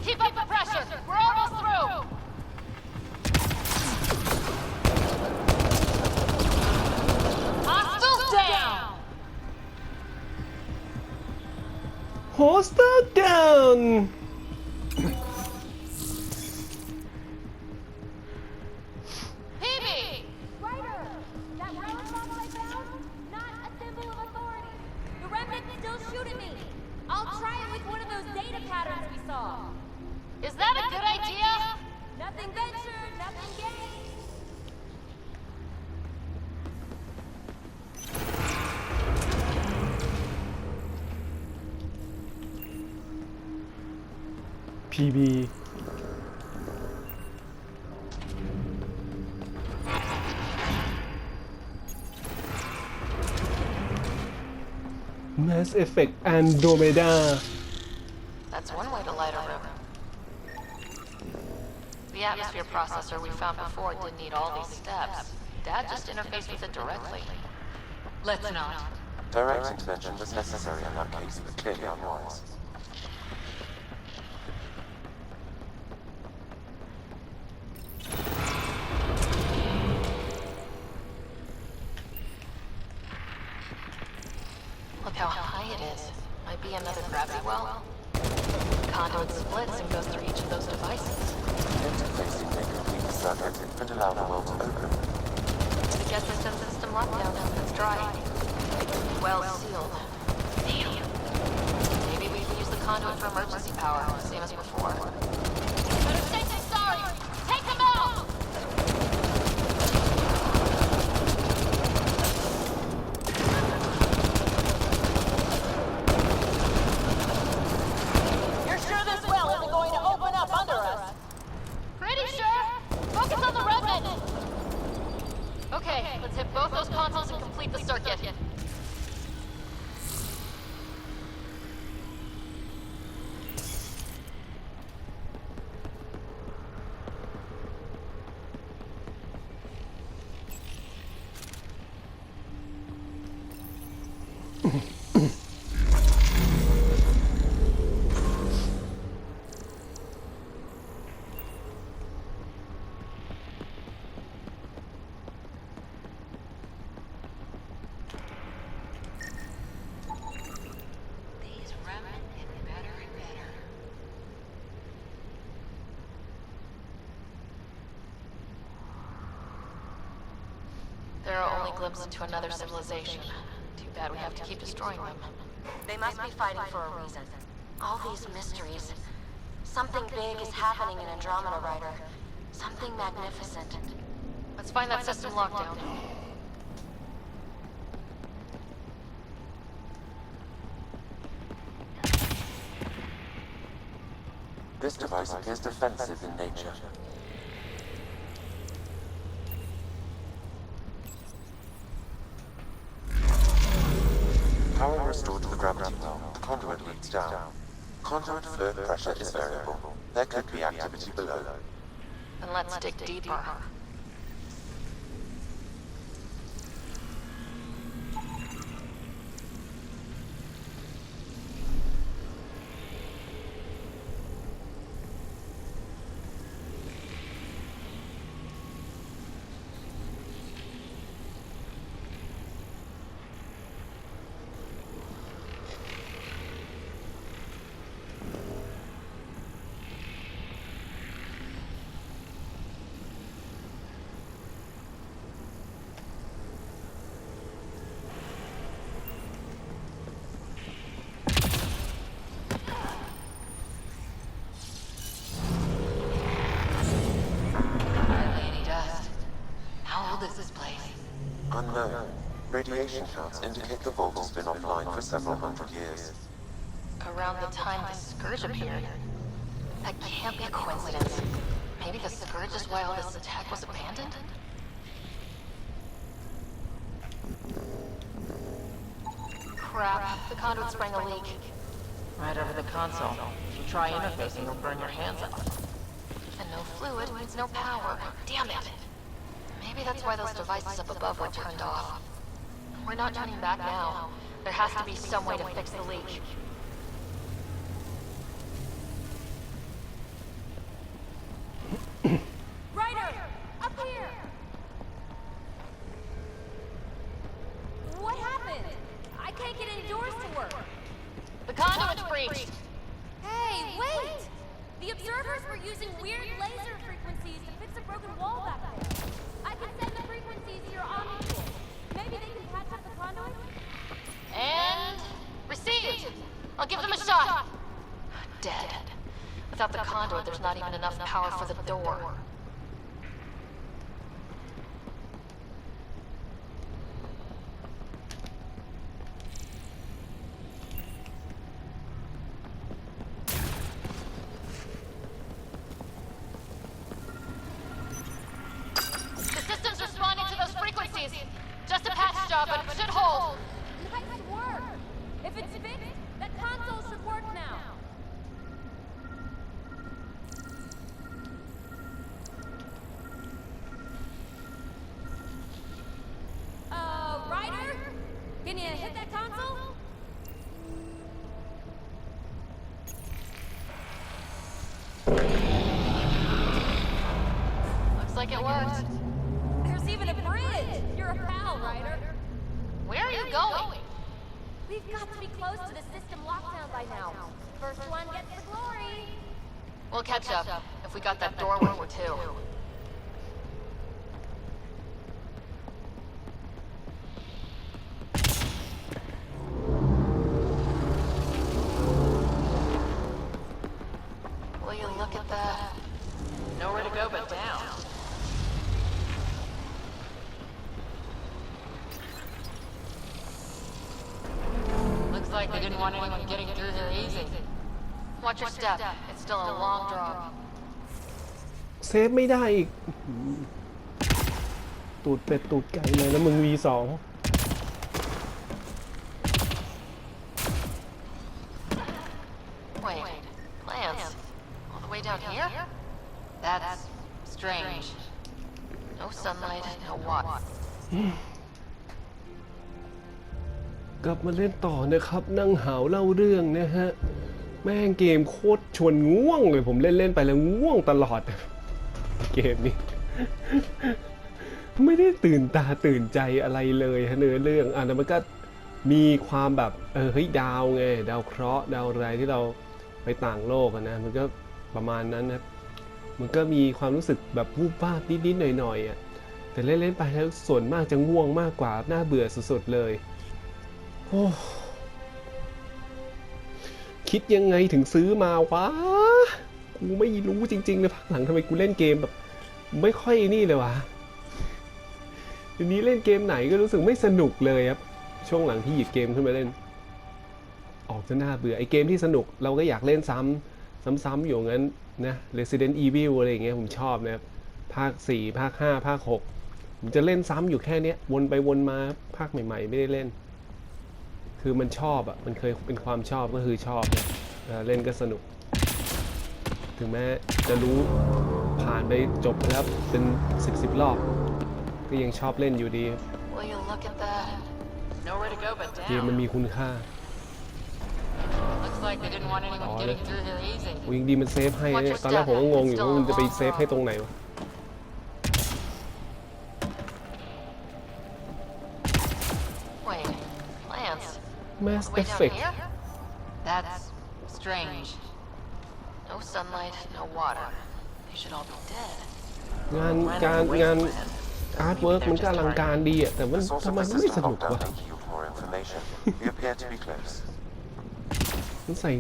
Keep up the pressure. We're almost through. Hostiles down. Hostile down. Phoebe! Ryder! That relic bomb I found? Not a symbol of authority. The remnant's still shooting me. I'll try it with one of those data patterns we saw. Is that a good idea? Nothing ventured, nothing gained. PB Mass Effect Andromeda That's one way to light a room. The atmosphere processor we found before didn't need all these steps. Dad just interfaced with it directly. Let's not. Direct intervention was necessary in that case, but clearly unwise. Look how high it is. Might be another gravity well. Conduit splits and goes through each of those devices. Interfacing may complete the circuit and allow the well to open. I guess it's a system lockdown. It's dry. Well sealed. Damn. Maybe we can use the conduit for emergency power, same as before. Better safe than sorry! Take them out! You're sure this well isn't going to open up under us? Pretty sure! Focus on the remnant! Okay, let's hit both those consoles and complete the circuit. These remnant get better and better. They're our only glimpse into another civilization. Too bad we have to keep destroying them. They must be fighting for a reason. All these mysteries. Something big is happening in Andromeda, Ryder. Something magnificent. Let's find that system lockdown. This device appears defensive in nature. Power restored to the gravity well. The conduit leads down. Conduit flow pressure is variable. There could be activity below. Then let's dig deeper. Unknown. Radiation counts indicate the vault has been offline for several hundred years. Around the time the Scourge appeared. That can't be a coincidence. Maybe the Scourge is why all this attack was abandoned? Crap, the conduit sprang a leak. Right over the console. If you try interfacing, you'll burn your hands out. And no fluid means no power. Damn it. Maybe that's why those devices up above were turned off. We're not turning back now. There has to be some way to fix the leak. Ryder! Up here! What happened? I can't get any doors to work. The conduit's breached. Hey, wait! The observers were using weird laser frequencies to fix a broken wall back there. I can send the frequencies to your Omni tool. Maybe they can patch up the conduit? And received. I'll give them a shot. Dead. Without the conduit, there's not even enough power for the door. The system's responding to those frequencies. Just a patch job, but it should hold. Nice work! If it's fixed, that console should work now. Ryder? Can you hit that console? Looks like it worked. There's even a bridge! You're a pal, Ryder. Where are you going? We've got to be close to the system lockdown by now. First one gets the glory. We'll catch up if we got that door working too. Will you look at that? Nowhere to go but down. Looks like they didn't want anyone getting through here easy. Watch your step. It's still a long drop. เซฟไม่ได้อีกตูดเป็ดตูดไก่เลยแล้วมึง V2 Wait, plants? All the way down here? That's strange. No sunlight, no water. กลับมาเล่นต่อนะครับนั่งหาวเล่าเรื่องนะฮะแม่งเกมโคตรชวนง่วงเลยผมเล่นไปแล้วง่วงตลอดเกมนี้ ไม่ได้ตื่นตาตื่นใจอะไรเลยฮะเนื้อเรื่องแต่มันก็มีความแบบเฮ้ยดาวไงดาวเคราะห์ดาวอะไรที่เราไปต่างโลกนะมันก็ประมาณนั้นนะมันก็มีความรู้สึกแบบวูบวาบนิดๆหน่อยๆแต่เล่นไปแล้วส่วนมากจะง่วงมากกว่าน่าเบื่อสุดๆเลยโอ้คิดยังไงถึงซื้อมาวะกูไม่รู้จริงๆเลยพักหลังทำไมกูเล่นเกมแบบไม่ค่อยนี่เลยวะทีนี้เล่นเกมไหนก็รู้สึกไม่สนุกเลยครับช่วงหลังที่หยิบเกมขึ้นมาเล่นออกจะน่าเบื่อไอเกมที่สนุกเราก็อยากเล่นซ้ำๆอยู่งั้นนะ Resident Evil อะไรอย่างเงี้ยผมชอบนะครับภาค4ภาค5ภาค6ผมจะเล่นซ้ำอยู่แค่นี้วนไปวนมาภาคใหม่ๆไม่ได้เล่นคือมันชอบมันเคยเป็นความชอบก็คือชอบนะเล่นก็สนุกถึงแม้จะรู้ผ่านไปจบแล้วเป็น10 รอบก็ยังชอบเล่นอยู่ดี Will you look at that? Nowhere to go but เกมมัน down. มีคุณค่า Looks like they didn't want anyone getting through here easy. วิ่งดีมันเซฟให้ตอนแรกผมก็งงอยู่ว่ามันจะไปเซฟให้ตรงไหนวะ Wait, plants? Mass All the way down Effect here? That's strange. No sunlight, no water. They should all be dead. งานอาร์ตเวิร์กมันก็อลังการดีแต่มัน The source ทำ of ไม the มันไม่ system สนุก lockdown วะ may yield more information. We appear to be close. มันใส่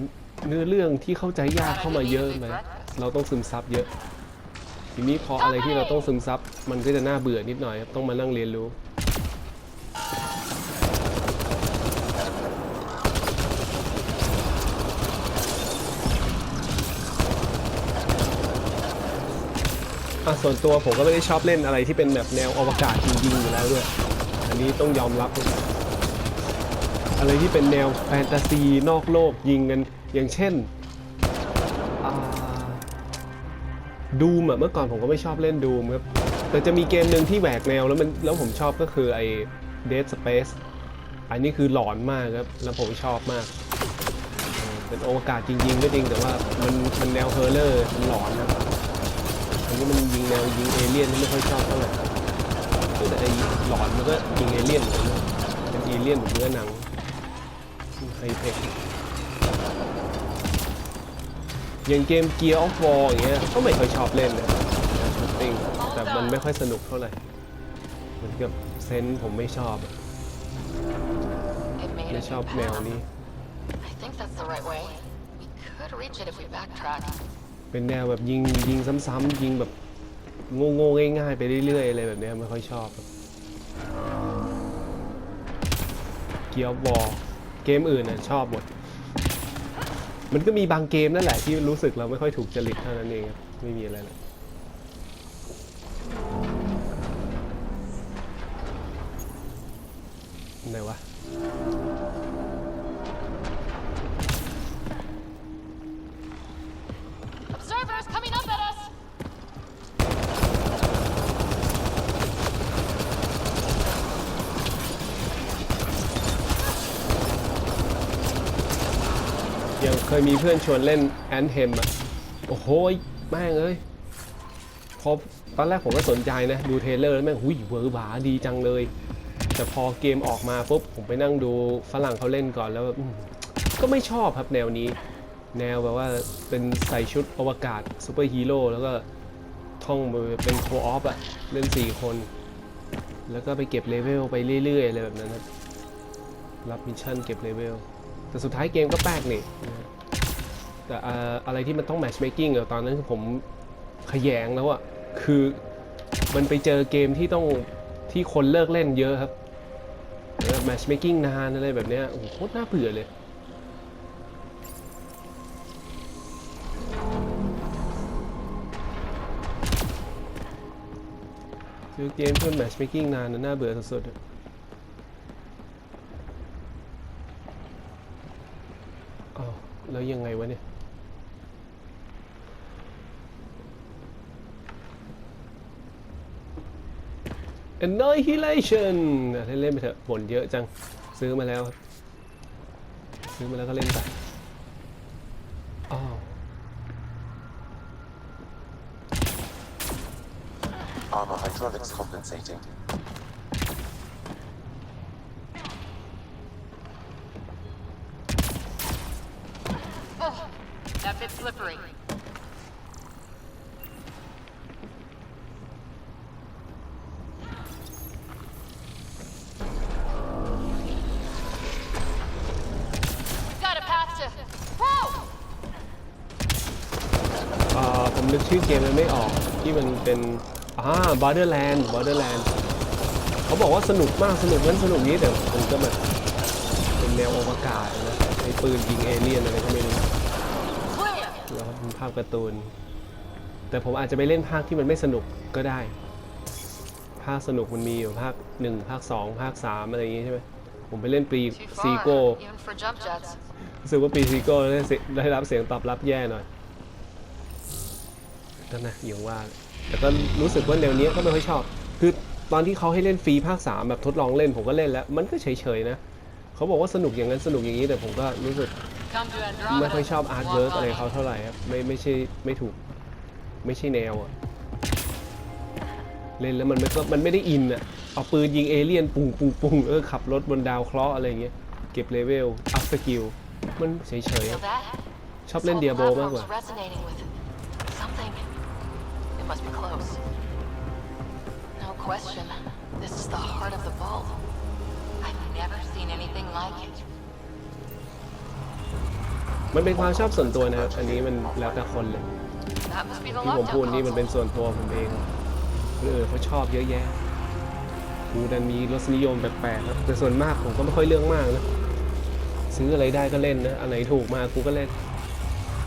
เนื้อเรื่องที่เข้าใจยากเข้ามาเยอะไหมเราต้องซึมซับเยอะทีนี้พออะไรที่เราต้องซึมซับมันก็จะน่าเบื่อนิดหน่อยต้องมานั่งเรียนรู้ส่วนตัวผมก็ไม่ได้ชอบเล่นอะไรที่เป็นแบบแนวอวกาศจริงๆอยู่แล้วด้วยอันนี้ต้องยอมรับอะไรที่เป็นแนวแฟนตาซีนอกโลกยิงกันอย่างเช่น ดูมเมื่อก่อนผมก็ไม่ชอบเล่นดูมครับแต่จะมีเกมหนึ่งที่แหวกแนวแล้วผมชอบก็คือไอ้ Dead Space อันนี้คือหลอนมากครับแล้วผมชอบมากเป็นอวกาศจริงๆก็จริงแต่ว่ามันแนวเฮอร์เรอร์มันหลอนนะอันนี้มันยิงแนวยิงเอเลี่ยนไม่ค่อยชอบเท่าไหร่แต่ไอ้หลอนมันก็ยิงเอเลี่ยนเหมือนกันเป็นเอเลี่ยนเหมือนเนื้อหนังไฮเทคอย่างเกม Gear of War อย่างเงี้ยก็ไม่ค่อยชอบเล่นเลยแต่มันไม่ค่อยสนุกเท่าไหร่เหมือนกับเซนส์ผมไม่ชอบแนวนี้เป็นแนวแบบยิงซ้ำๆยิงแบบโง่ๆง่ายๆไปเรื่อยๆอะไรแบบนี้ไม่ค่อยชอบ Gear of War เกมอื่นน่ะชอบหมดมันก็มีบางเกมนั่นแหละที่รู้สึกเราไม่ค่อยถูกจริตเท่านั้นเองไม่มีอะไรเลยไหนวะยังเคยมีเพื่อนชวนเล่นแอนเทมอ่ะโอ้โหแม่งเอ้ยพอตอนแรกผมก็สนใจนะดูเทรลเลอร์แล้วแม่งหุ้ยเวอร์บาดีจังเลยแต่พอเกมออกมาปุ๊บผมไปนั่งดูฝรั่งเขาเล่นก่อนแล้วก็ไม่ชอบครับแนวนี้แนวแบบว่าเป็นใส่ชุดอวกาศซูเปอร์ฮีโร่แล้วก็ท่องเป็นโคออฟอ่ะเล่น4 คนแล้วก็ไปเก็บเลเวลไปเรื่อยๆอะไรแบบนั้นครับรับมิชชั่นเก็บเลเวลแต่สุดท้ายเกมก็แปลกนี่แต่อะไรที่มันต้องแมทช์เมคกิ้งตอนนั้นผมขยงแล้วอะคือมันไปเจอเกมที่คนเลิกเล่นเยอะครับแมทช์เมคกิ้งนานอะไรแบบนี้โอ้โหโคตรน่าเบื่อเลยเจอเกมเพื่อแมทช์เมคกิ้งนานน่าเบื่อสุดๆแล้วยังไงวะเนี่ย Annihilation เล่นไปเถอะบ่นเยอะจังซื้อมาแล้วก็เล่นไปArmor hydraulics compensating. That bit's slippery. Got a path to. Whoa! ผมนึกชื่อเกมมันไม่ออกที่มันเป็นBorderland เขาบอกว่าสนุกมากสนุกนั้นสนุกนี้แต่ผมก็แบบเป็นแนวอวกาศนะไอ้ปืนยิงเอเลี่ยนอะไรก็ไม่รู้แล้วเป็นภาพการ์ตูนแต่ผมอาจจะไปเล่นภาคที่มันไม่สนุกก็ได้ภาคสนุกมันมีอยู่ภาค1ภาค2ภาค3อะไรอย่างงี้ใช่ไหมผมไปเล่นปีซีโก้รู้สึกว่าปีซีโก้ได้รับเสียงตอบรับแย่หน่อยนั่นนะอย่างว่าแต่ก็รู้สึกว่าแนวนี้ก็ไม่ค่อยชอบคือตอนที่เขาให้เล่นฟรีภาค3แบบทดลองเล่นผมก็เล่นแล้วมันก็เฉยๆนะเขาบอกว่าสนุกอย่างนั้นสนุกอย่างนี้แต่ผมก็รู้สึกไม่ค่อยชอบอาร์ตเวิร์กอะไรเขาเท่าไหร่ครับไม่ใช่แนวอะเล่นแล้วมันไม่ได้อินอะเอาปืนยิงเอเลี่ยนปุ้งขับรถบนดาวเคราะห์อะไรอย่างเงี้ยเก็บเลเวลอัพสกิลมันเฉยๆชอบเล่นเดียโบมากกว่าMust be close. No question. This is the heart of the vault. I've never seen anything like it. มันเป็นความชอบส่วนตัวนะครับอันนี้มันแล้วแต่คนเลยที่ผมพูดนี่มันเป็นส่วนตัวผมเองเขาชอบเยอะแยะกูดันมีรสนิยมแปลกๆนะแต่ส่วนมากผมก็ไม่ค่อยเลือกมากนะซื้ออะไรได้ก็เล่นนะอันไหนถูกมากูก็เล่น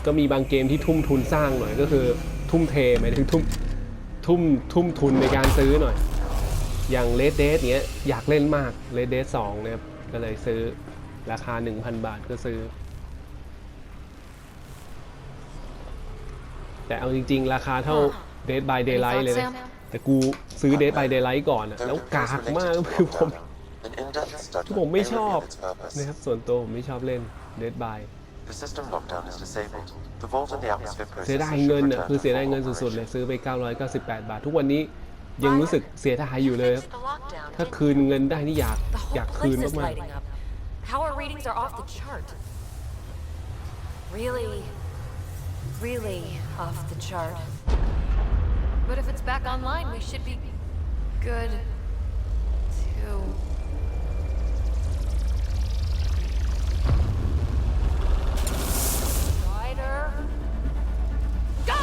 ก็มีบางเกมที่ทุ่มทุนสร้างหน่อยก็คือทุ่มเทหมายถึงทุ่มทุนในการซื้อหน่อยอย่าง Red Dead เนี้ยอยากเล่นมาก Red Dead 2นะครับก็เลยซื้อราคา 1,000 บาทก็ซื้อ แต่เอาจริงๆราคาเท่า Dead by Daylight เลยนะแต่กูซื้อ Dead by Daylight ก่อนอะแล้วกากมากคือผมไม่ชอบนะครับส่วนตัวผมไม่ชอบเล่น Dead by เสียดายเงินอ่ะคือเสียดายเงินสุดๆเลยซื้อไป998 บาททุกวันนี้ยังรู้สึกเสียดายอยู่เลยครับถ้าคืนเงินได้นี่อยากคืนมากๆ Power readings are off the chart. Really off the chart. But if it's back online, we should be good too. Rider. Go!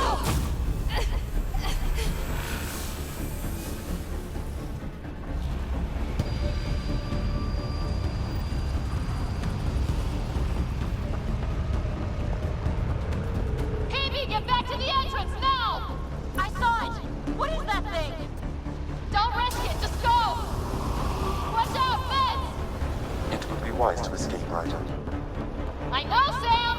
Get back to the entrance now! I saw it! What is that thing? Don't risk it, just go! Watch out, fence! It would be wise to escape, Ryder. I know, Sam!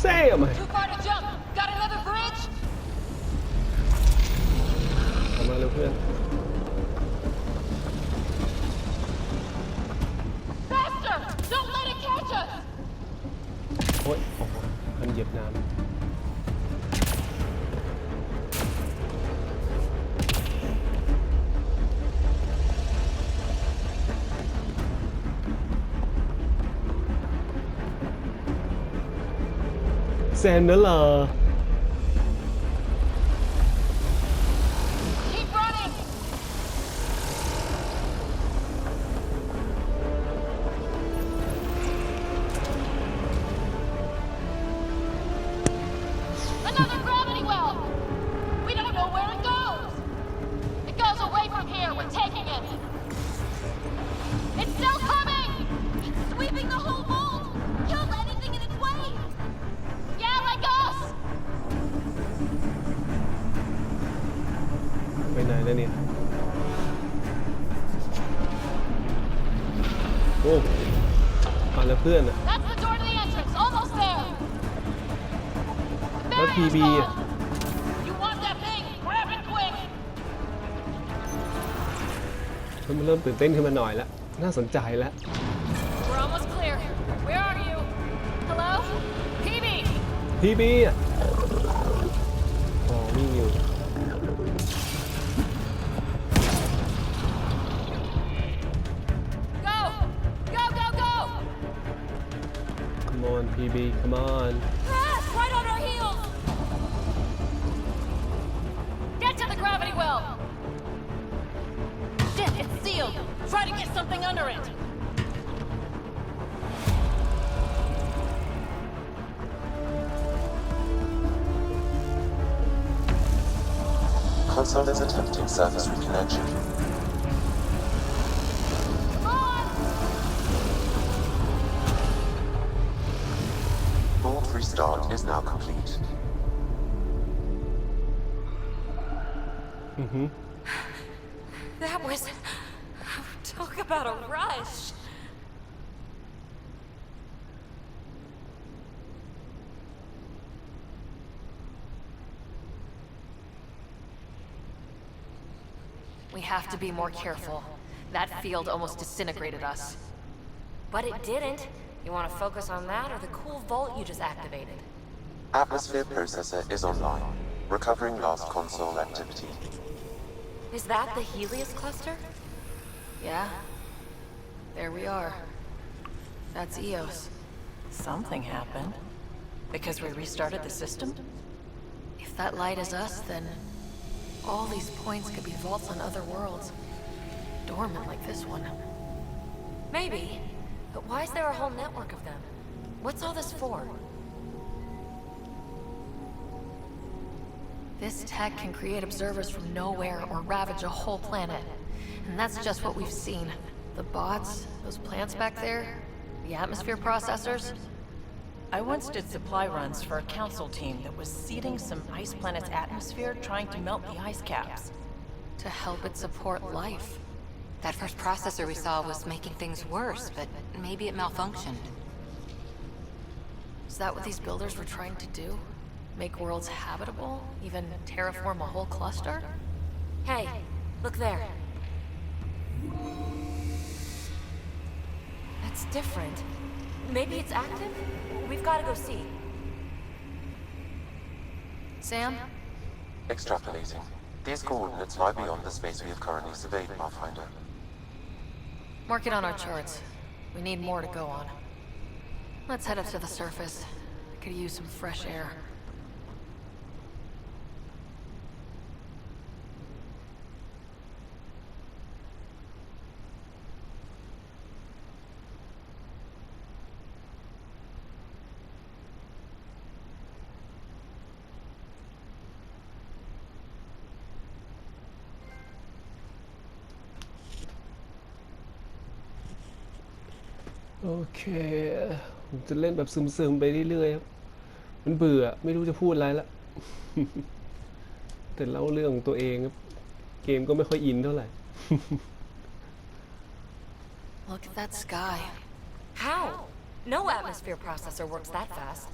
Sam! Too far to jump! Got another bridge? ทำมาเร็วเพื่อน Faster! Don't let it catch us! โอ๊ยโอ้โหมันเหยียบน้ำแซมนั่นเหรอ Keep running! Another gravity well! We don't know where it goes! It goes away from here, we're taking it! It's still coming! It's sweeping the whole mold! Killed anything in its way! Yeah, like us! ไปไหนแล้วเนี่ย โอ้มาแล้วเพื่อนอะ That's the door to the entrance, almost there! แล้ว PB อะ You want that thing? Grab it quick! มันเริ่มตื่นเต้นขึ้นมาหน่อยแล้ว น่าสนใจแล้ว We're almost clear. Where are you? Hello? PB! PB อะอ๋อวิ่งอยู่ Go! Go, go, go! Come on PB come on Crash! Right on our heels! Get to the gravity well! Shit, it's sealed! Try to get something under it! Console is attempting service reconnection. Come on! Board restart is now complete. That was... Talk about a rush. We have to be more careful. That field almost disintegrated us. But it didn't. You want to focus on that or the cool vault you just activated? Atmosphere processor is online, recovering lost console activity. Is that the Helios cluster? Yeah. There we are. That's Eos. Something happened. Because we restarted the system? If that light is us, then all these points could be vaults on other worlds. Dormant like this one. Maybe. But why is there a whole network of them? What's all this for? This tech can create observers from nowhere or ravage a whole planet. And that's just what we've seen. The bots, those plants back there, the atmosphere processors. I once did supply runs for a council team that was seeding some ice planet's atmosphere, trying to melt the ice caps. To help it support life. That first processor we saw was making things worse, but maybe it malfunctioned. Is that what these builders were trying to do? Make worlds habitable? Even terraform a whole cluster? Hey, look there. That's different. Maybe it's active? We've got to go see. Sam? Extrapolating. These coordinates lie beyond the space we have currently surveyed, Pathfinder. Mark it on our charts. We need more to go on. Let's head up to the surface. I could use some fresh air. Okay, ผมจะเล่นแบบซึมๆไปเรื่อยๆครับมันเบื่อไม่รู้จะพูดอะไรละ แต่เล่าเรื่องของตัวเองครับเกมก็ไม่ค่อยอินเท่าไหร่ Look at that sky. How? No atmosphere processor works that fast.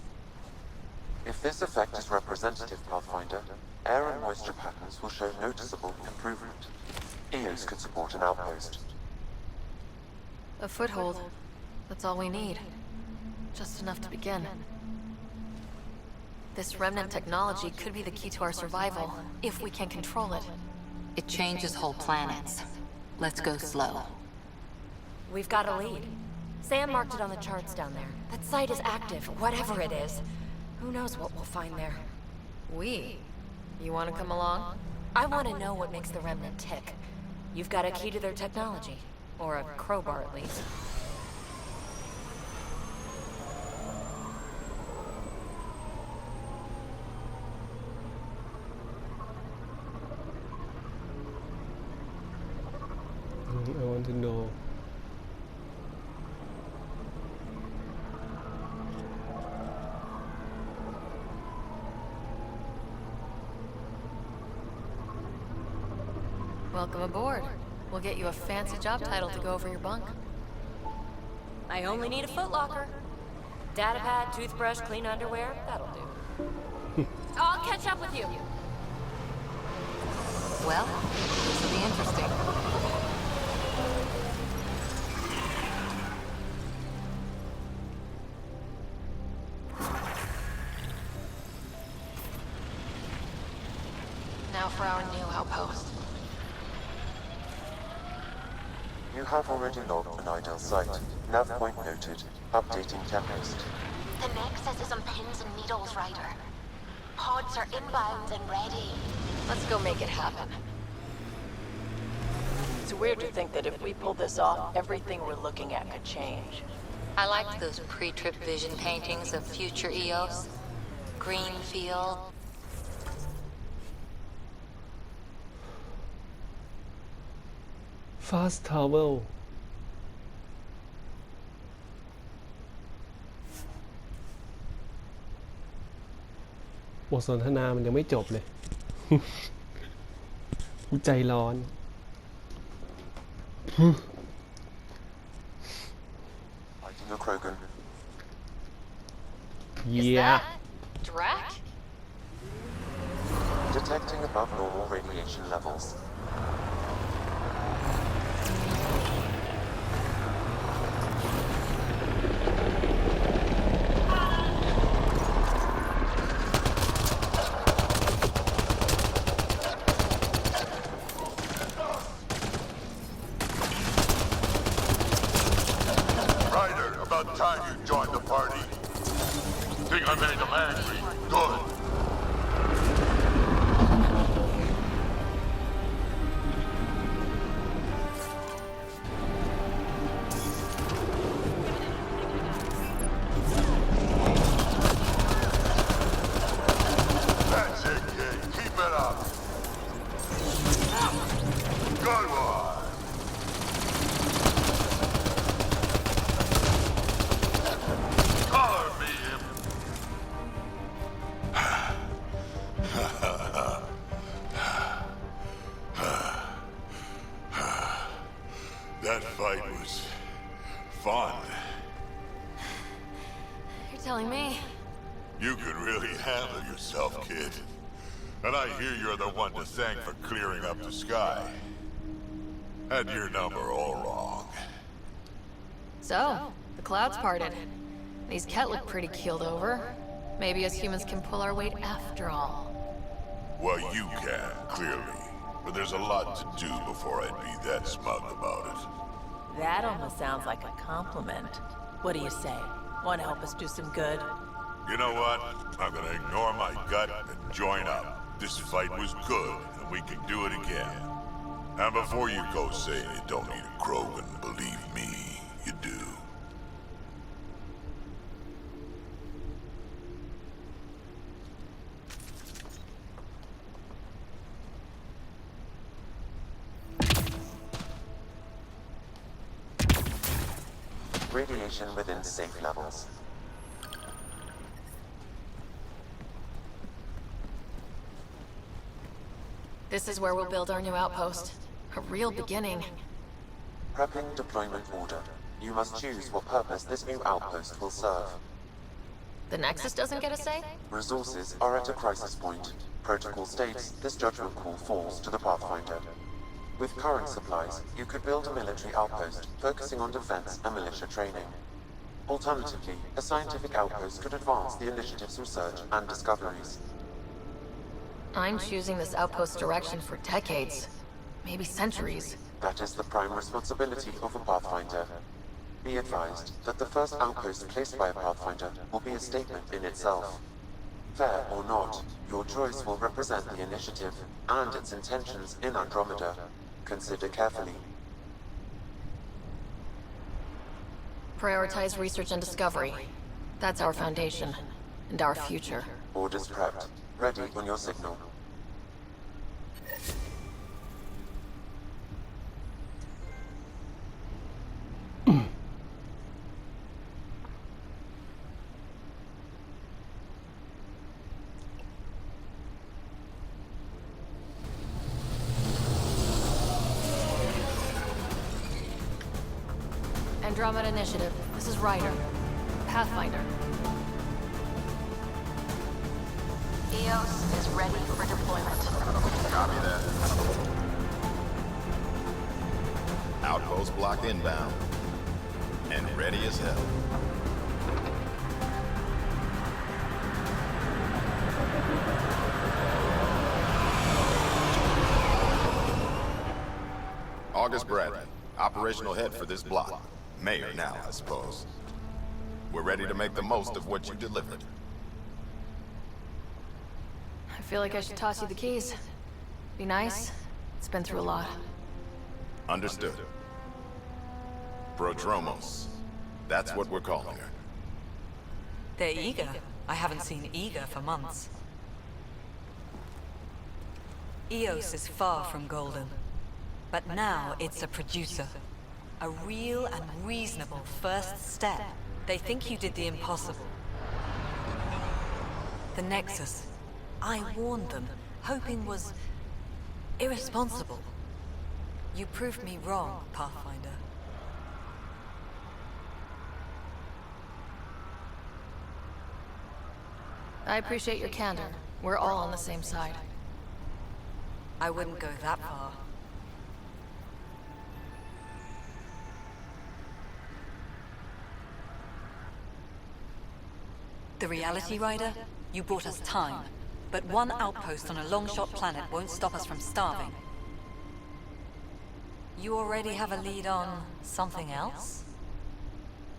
If this effect is representative, Pathfinder, air and moisture patterns will show noticeable improvement. EOS could support an outpost. A foothold. That's all we need. Just enough to begin. This remnant technology could be the key to our survival, if we can control it. It changes whole planets. Let's go slow. We've got a lead. Sam marked it on the charts down there. That site is active, whatever it is. Who knows what we'll find there? We? You want to come along? I want to know what makes the remnant tick. You've got a key to their technology. Or a crowbar, at least. I want to know. Welcome aboard. We'll get you a fancy job title to go over your bunk. I only need a footlocker. Data pad, toothbrush, clean underwear, that'll do. I'll catch up with you. Well, this will be interesting. Now for our new outpost. You have already logged an ideal site. Nav point noted. Updating checklist. The Nexus is on pins and needles, Ryder. Pods are inbound and ready. Let's go make it happen. It's weird to think that if we pull this off, everything we're looking at could change. I liked those pre-trip vision paintings of future EOS. Green field. Fast travel บทสนทนามันยังไม่จบเลย กูใจร้อน Lighting a Krogan. Yeah Drac? Detecting above normal radiation levels. About time you joined the party. Think I made them angry? Good. That's it, kid. Keep it up. Good one. Color me him. telling me. You could really handle yourself, kid. And I hear you're the one to thank for clearing up the sky. Had your number all wrong. So, the clouds parted. These Ket look pretty keeled over. Maybe us humans can pull our weight after all. Well, you can, clearly. But there's a lot to do before I'd be that smug about it. That almost sounds like a compliment. What do you say? Want to help us do some good? You know what? I'm gonna ignore my gut and join up. This fight was good, and we can do it again. And before you go saying you don't need a Krogan, believe me, you do. Radiation within safe levels. This is where we'll build our new outpost. A real beginning. Prepping deployment order. You must choose what purpose this new outpost will serve. The Nexus doesn't get a say? Resources are at a crisis point. Protocol states this judgment call falls to the Pathfinder. With current supplies, you could build a military outpost focusing on defense and militia training. Alternatively, a scientific outpost could advance the initiative's research and discoveries. I'm choosing this outpost's direction for decades, maybe centuries. That is the prime responsibility of a Pathfinder. Be advised that the first outpost placed by a Pathfinder will be a statement in itself. Fair or not, your choice will represent the initiative and its intentions in Andromeda. Consider carefully. Prioritize research and discovery. That's our foundation, and our future. Orders prepped. Ready on your signal. Andromeda Initiative. This is Ryder. Pathfinder. EOS is ready for deployment. Copy that. Outpost block inbound. And ready as hell. August Bradley, operational head for this block. Mayor now, I suppose. We're ready to make the most of what you delivered. I feel like I should toss you the keys. Be nice. It's been through a lot. Understood. Prodromos. That's what we're calling her. They're eager. I haven't seen eager for months. EOS is far from golden. But now it's a producer. A real and reasonable first step. They think you did the impossible. The Nexus. I warned them, hoping was irresponsible. You proved me wrong, Pathfinder. I appreciate your candor. We're all on the same side. I wouldn't go that far. The reality, Ryder? You bought us time. But one outpost on a long-shot planet won't stop us from starving. You already have a lead on something else?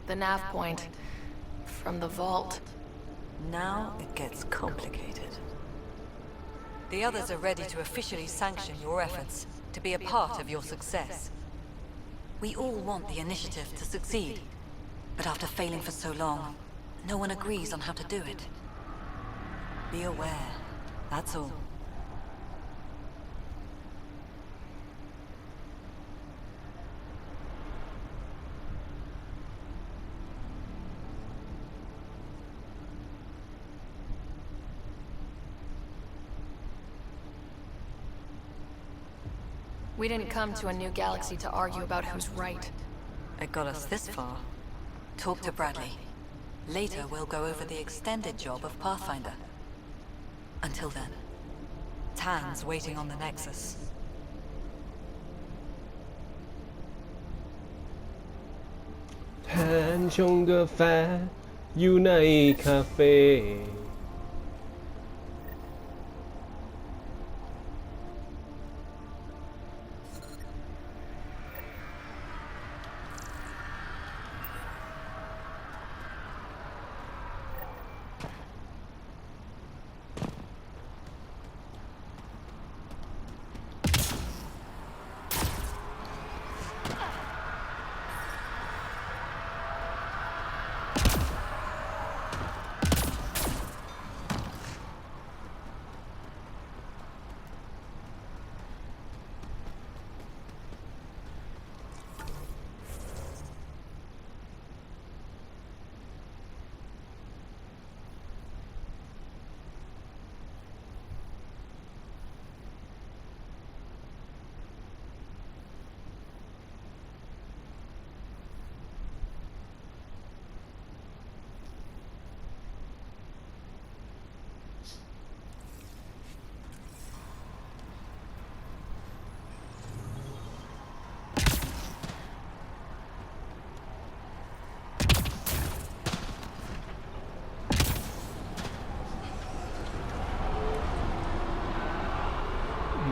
The nav point. From the vault. Now it gets complicated. The others are ready to officially sanction your efforts, to be a part of your success. We all want the initiative to succeed. But after failing for so long, no one agrees on how to do it. Be aware, that's all. We didn't come to a new galaxy to argue about who's right. It got us this far. Talk to Bradley. Later, we'll go over the extended job of Pathfinder. Until then, Tan's waiting on the Nexus. แทนชงกาแฟอยู่ในคาเฟ่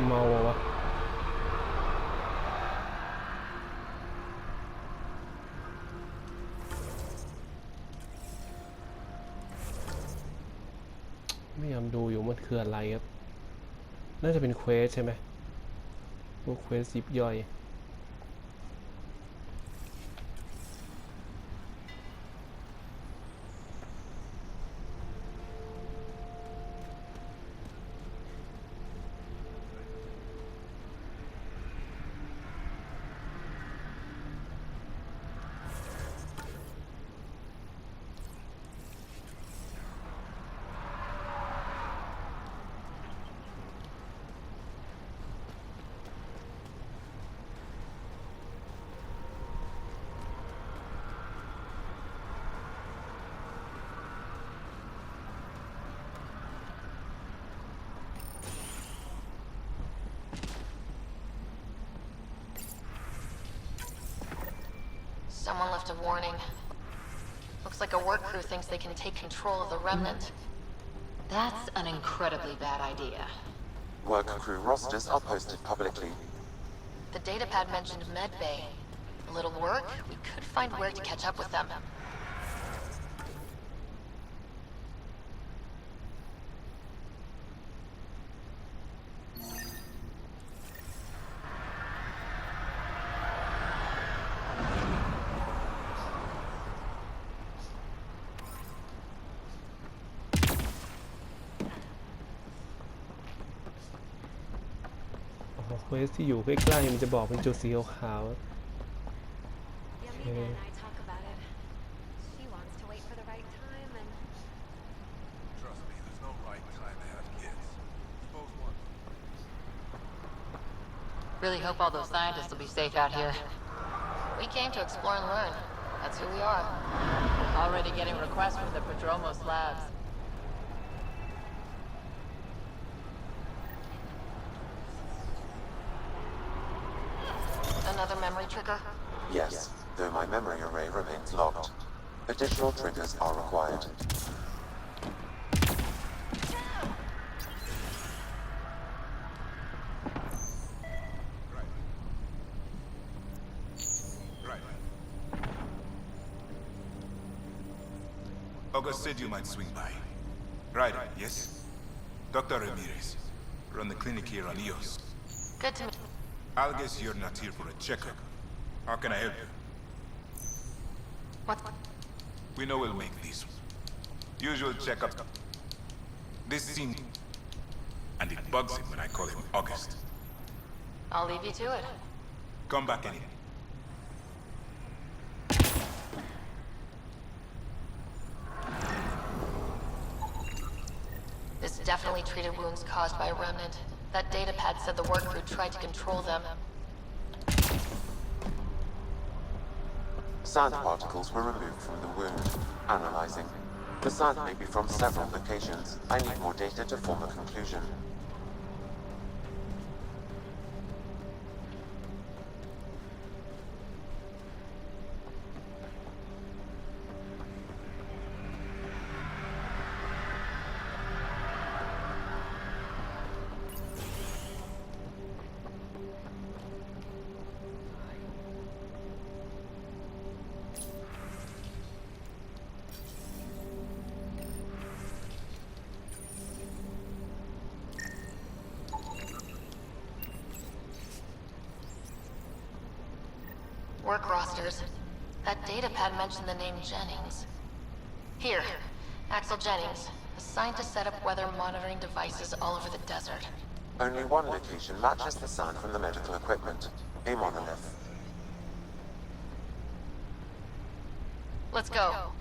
เมาวะไม่ยอมดูอยู่มันคืออะไรครับน่าจะเป็นเควสใช่ไหมพวกเควสยิบย่อยSomeone left a warning. Looks like a work crew thinks they can take control of the remnant. That's an incredibly bad idea. Work crew rosters are posted publicly. The datapad mentioned medbay. A little work, we could find where to catch up with them.เควสที่อยู่ใกล้ๆมันจะบอกเป็นจุดสีขาวๆโอเค Really hope all those scientists will be safe out here. We came to explore and learn. That's who we are. Already getting requests from the Prodromos labs. Another memory trigger? Yes, though my memory array remains locked. Additional triggers are required. August said you might swing by. Right, yes? Dr. Ramirez. Run the clinic here on EOS. Good to meet you. I'll guess you're not here for a checkup. How can I help you? What? We know we'll make these. Usual checkup. This seems... And it bugs him when I call him August. I'll leave you to it. Come back anytime. This definitely treated wounds caused by a remnant. That datapad said the work crew tried to control them. sand particles were removed from the wound. Analyzing. The sand may be from several locations. I need more data to form a conclusion. Work rosters. That datapad mentioned the name Jennings. Here, Axel Jennings, assigned to set up weather monitoring devices all over the desert. Only one location matches the sand from the medical equipment. A monolith. Let's go.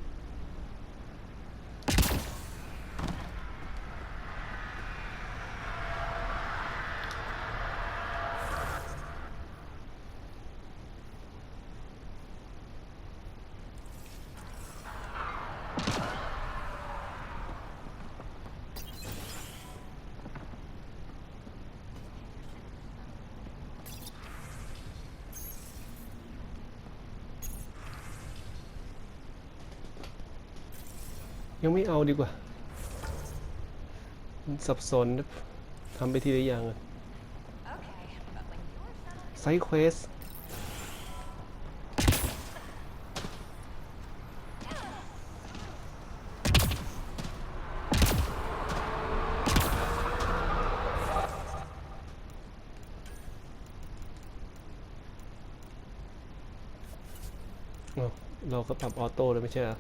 ยังไม่เอาดีกว่ามันสับสนทำไปทีละอย่างไซด์เควสเราก็ปรับออโต้เลยไม่ใช่เหรอ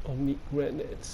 Pomegranate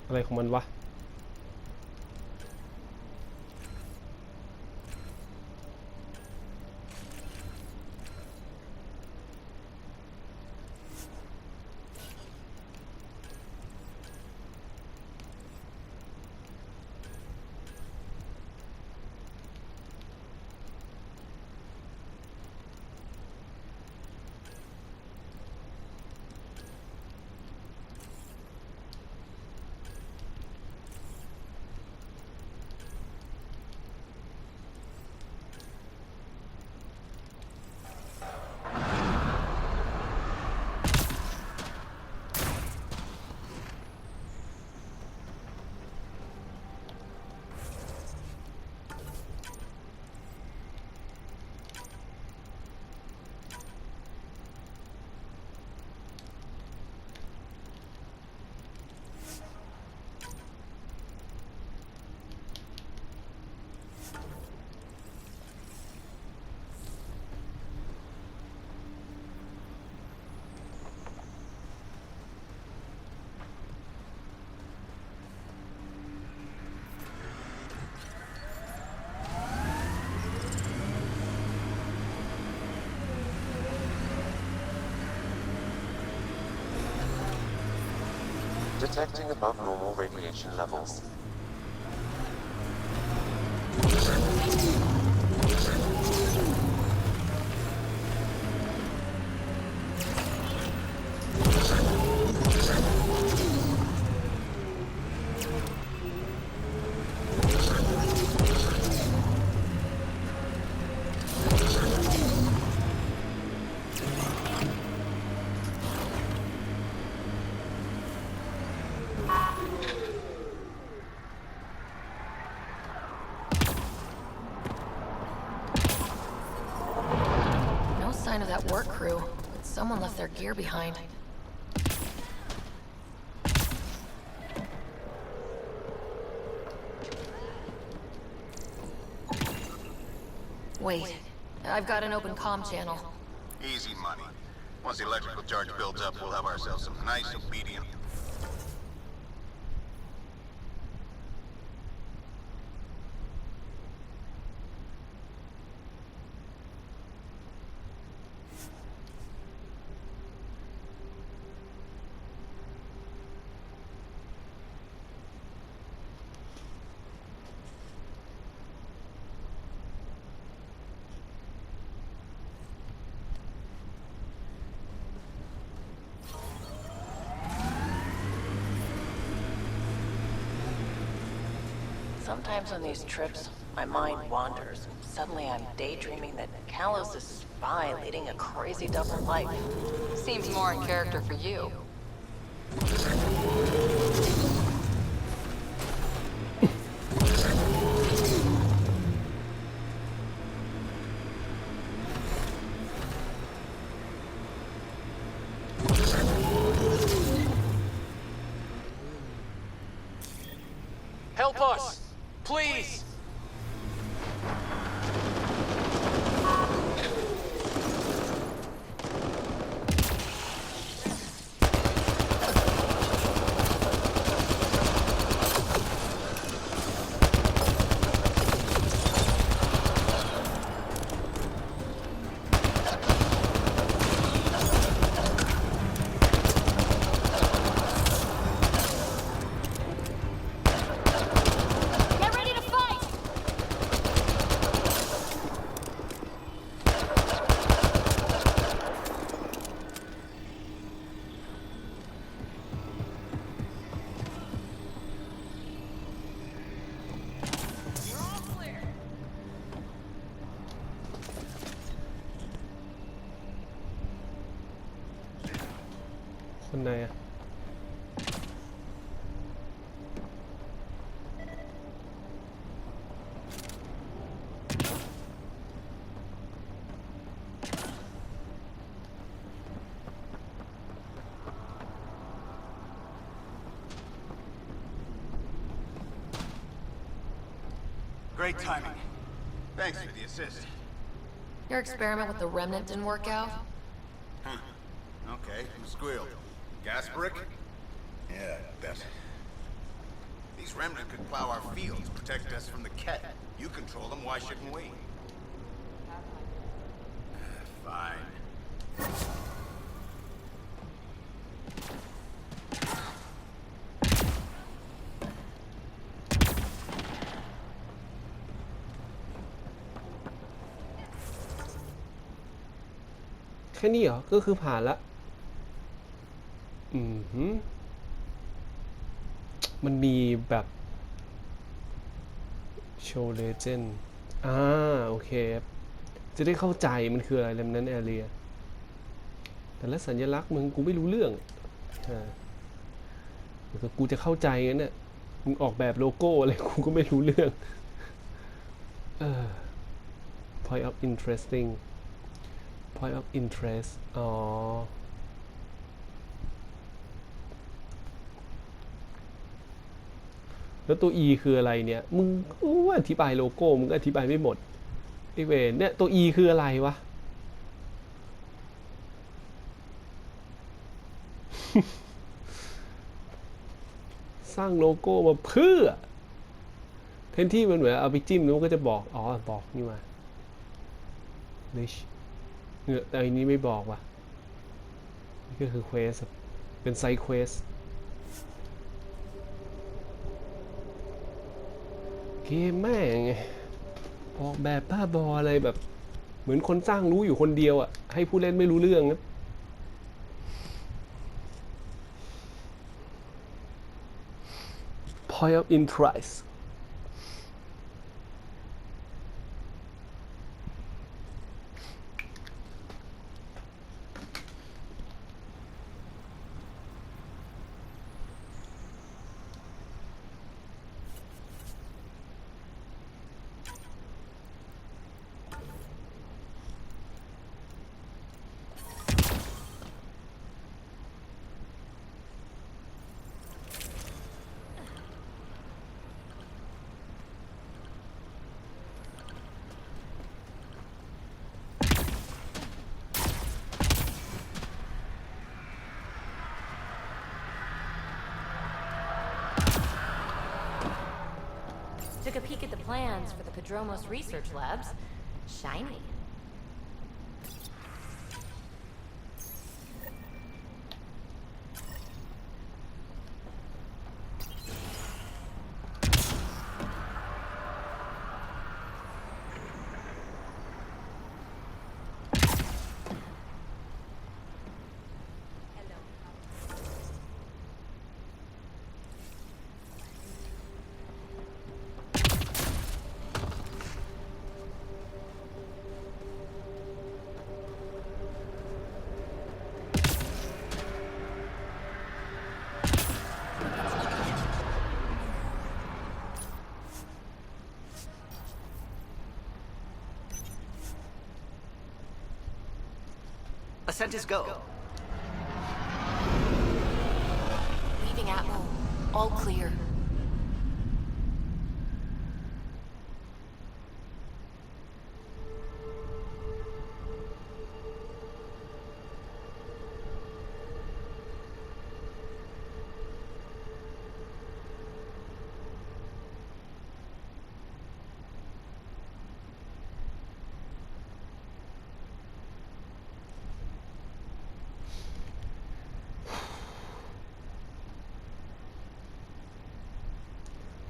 อะไรของมันวะ detecting above normal radiation levels. Sign of that work crew, but someone left their gear behind. Wait, I've got an open comm channel. Easy money. Once the electrical charge builds up, we'll have ourselves some nice, obedient... Sometimes on these trips, my mind wanders. Suddenly I'm daydreaming that Callow's a spy leading a crazy double life. Seems more in character for you. Help us! Please!คนไหนอะGreat timing. Thanks for the assist. Your experiment with the remnant didn't work out? Huh. Okay, who squealed? Gas brick? Yeah, bet. These remnant could plow our fields, protect us from the Ket. You control them, why shouldn't we? Fine.แค่นี้เหรอก็คือผ่านละมันมีแบบโชว์เลเจนด์โอเคจะได้เข้าใจมันคืออะไรแล้วนั้นแอเรียแต่ละสัญลักษณ์มึงกูไม่รู้เรื่องแต่กูจะเข้าใจงั้นเนี่ยมึงออกแบบโลโก้อะไรกูก็ไม่รู้เรื่องpoint of interesting point of interest แล้วตัว E คืออะไรเนี่ยมึงอธิบายโลโก้มึงก็อธิบายไม่หมดไอเวนเนี่ยตัว E คืออะไรวะ สร้างโลโก้มาเพื่อแทนที่มันเหมือนเอาไปจิ้มแล้วมันก็จะบอกบอกนี่มาเนี่ยแต่อันนี้ไม่บอกว่ะนี่ก็คือเควสเป็นไซด์เควส เกมแม่งออกแบบบ้าบออะไรแบบเหมือนคนสร้างรู้อยู่คนเดียวอ่ะให้ผู้เล่นไม่รู้เรื่องนะ Point of interest Took a peek at the plans for the Padromos research labs. Shiny. Ascent is go. Leaving Atmo. All clear.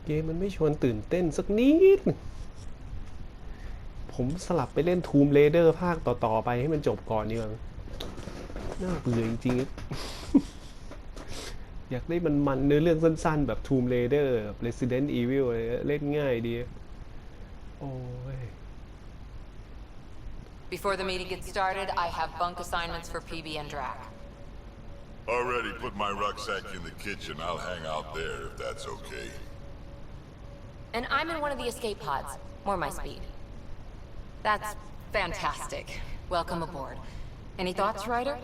เกมมันไม่ชวนตื่นเต้นสักนิด ผมสลับไปเล่น Tomb Raider ภาคต่อๆไปให้มันจบก่อนนี่มั้งน่าเบื่อจริงๆ อยากได้มันเนื้อเรื่องสั้นๆแบบ Tomb Raider Resident Evil อะไรเล่นง่ายดีโอ้ย Before the meeting gets started, I have bunk assignments for PB and Drac. Already put my rucksack in the kitchen. I'll hang out there if that's okay. And I'm in one of the escape pods. More my speed. That's fantastic. Welcome aboard. Any thoughts, Ryder?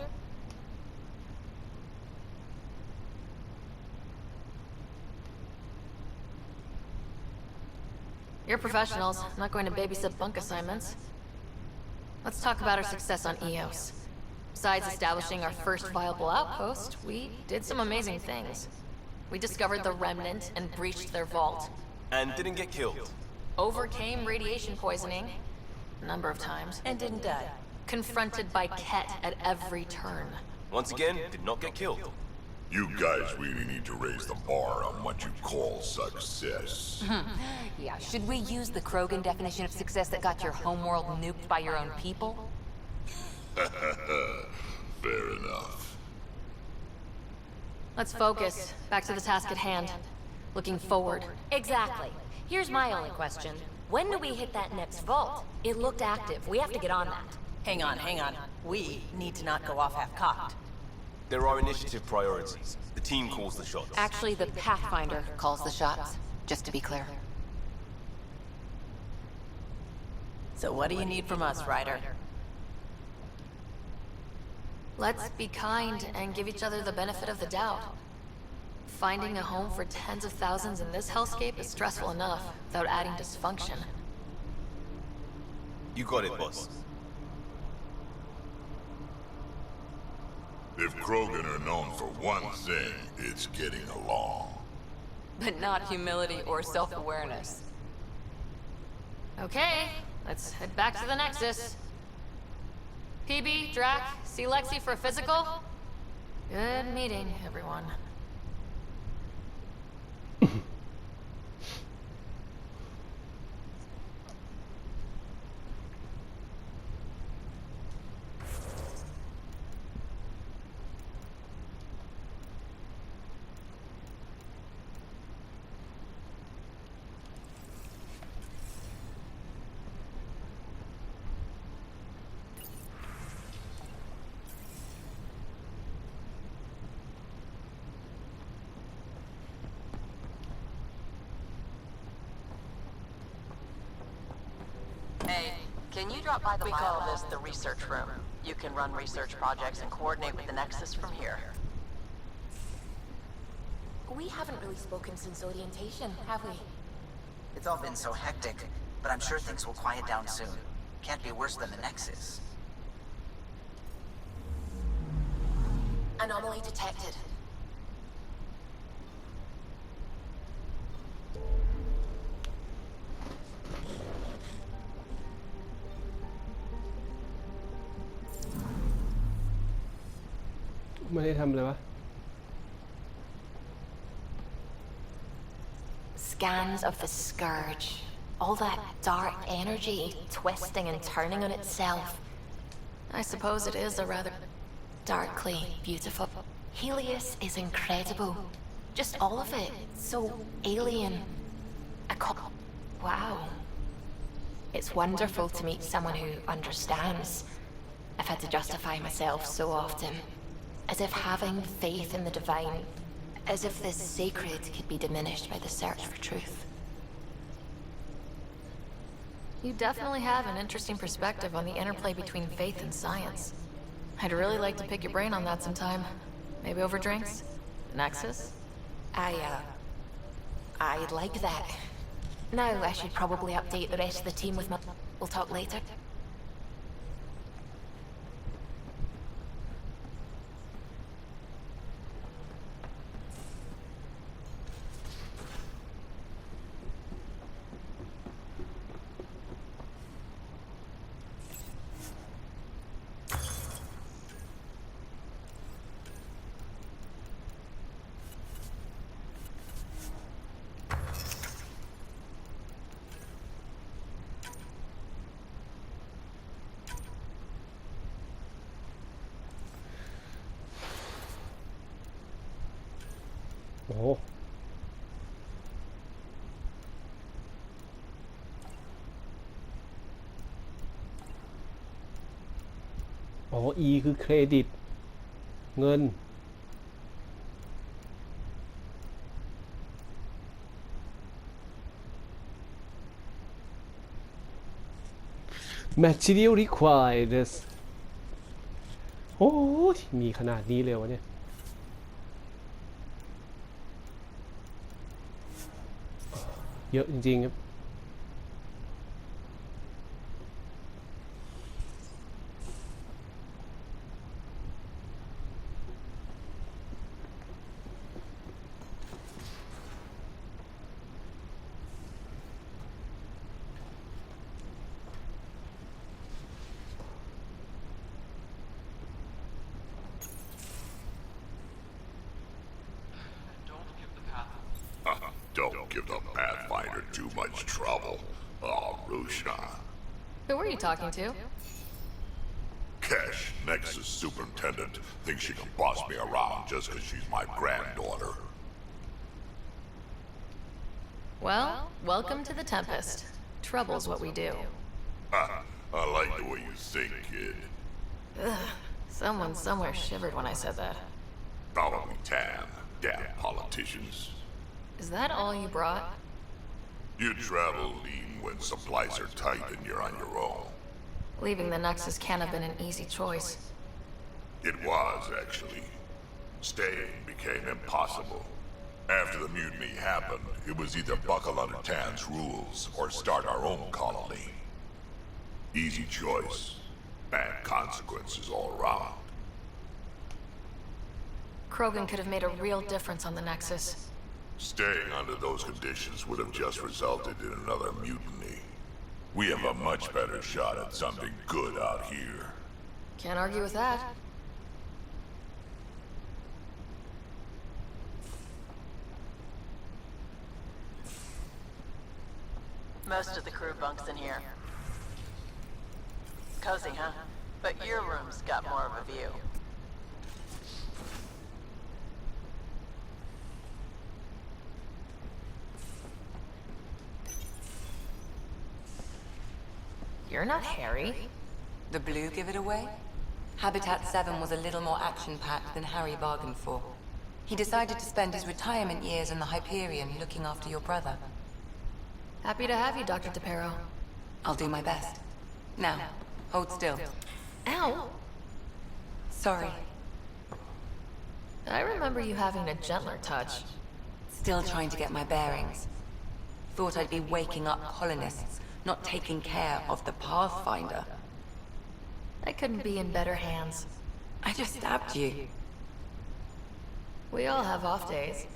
You're professionals. I'm not going to babysit bunk assignments. Let's talk about our success on Eos. Besides establishing our first viable outpost, we did some amazing things. We discovered the Remnant and breached their vault. And didn't get killed. Overcame radiation poisoning a number of times. And didn't die. Confronted by Ket at every turn. Once again, did not get killed. You guys really need to raise the bar on what you call success. Yeah, should we use the Krogan definition of success that got your homeworld nuked by your own people? Fair enough. Let's focus. Back to the task at hand. Looking forward. Exactly. Here's my only question. When do we hit that next vault? It looked active. We have to get on that. Hang on. We need to not go off half-cocked. There are initiative priorities. The team calls the shots. Actually, the Pathfinder calls the shots, just to be clear. So what do you need from us, Ryder? Let's be kind and give each other the benefit of the doubt. Finding a home for tens of thousands in this hellscape is stressful enough without adding dysfunction. You got it, boss. If Krogan are known for one thing, it's getting along. But not humility or self-awareness. Okay, let's head back to the Nexus. PB, Drac, see Lexi for a physical? Good meeting, everyone. Can you drop by the We call this the research room. You can run research projects and coordinate with the Nexus from here. We haven't really spoken since orientation, have we? It's all been so hectic, but I'm sure things will quiet down soon. Can't be worse than the Nexus. Anomaly detected.ไม่ได้ทำเลยวะ Scans of the Scourge. All that dark energy twisting and turning on itself. I suppose it is a rather Darkly beautiful. Helios is incredible. Just all of it. So alien. Wow. It's wonderful to meet someone who understands. I've had to justify myself so often. As if having faith in the divine, as if the sacred could be diminished by the search for truth. You definitely have an interesting perspective on the interplay between faith and science. I'd really like to pick your brain on that sometime. Maybe over drinks? Nexus? I'd like that. Now I should probably update the rest of the team with my... We'll talk later.โอ้โหอ๋อ E คือเครดิต เงิน Material required โอ้ยมีขนาดนี้เลยวะเนี่ย เยอะจริงๆครับ Don't give the Pathfinder too much trouble. Oh, Rusha. Who are you talking to? Kesh, Nexus superintendent, thinks she can boss me around just because she's my granddaughter. Well, welcome to the Tempest. Trouble's what we do. I like the way you think, kid. Ugh, someone somewhere shivered when I said that. Probably Tam. Damn politicians. Is that all you brought? You travel lean when supplies are tight and you're on your own. Leaving the Nexus can't have been an easy choice. It was, actually. Staying became impossible. After the mutiny happened, it was either buckle under Tan's rules or start our own colony. Easy choice. Bad consequences all around. Krogan could have made a real difference on the Nexus. Staying under those conditions would have just resulted in another mutiny. We have a much better shot at something good out here. Can't argue with that. Most of the crew bunks in here. Cozy, huh? But your room's got more of a view. You're not Harry. The blue give it away? Habitat 7 was a little more action-packed than Harry bargained for. He decided to spend his retirement years in the Hyperion looking after your brother. Happy to have you, Dr. DePero. I'll do my best. Now, hold still. Ow! Sorry. I remember you having a gentler touch. Still trying to get my bearings. Thought I'd be waking up colonists, not taking care of the Pathfinder. I couldn't be in better hands. I just stabbed you. We all have off days.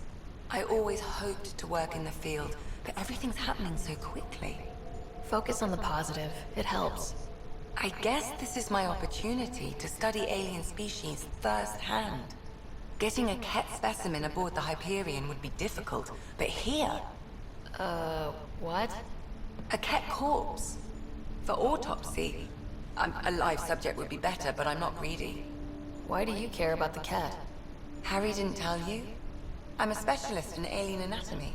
I always hoped to work in the field, but everything's happening so quickly. Focus on the positive. It helps. I guess this is my opportunity to study alien species firsthand. Getting a Ket specimen aboard the Hyperion would be difficult, but here... What? A Ket corpse. For autopsy. A live subject would be better, but I'm not greedy. Why do you care about the cat? Harry didn't tell you? I'm a specialist in alien anatomy.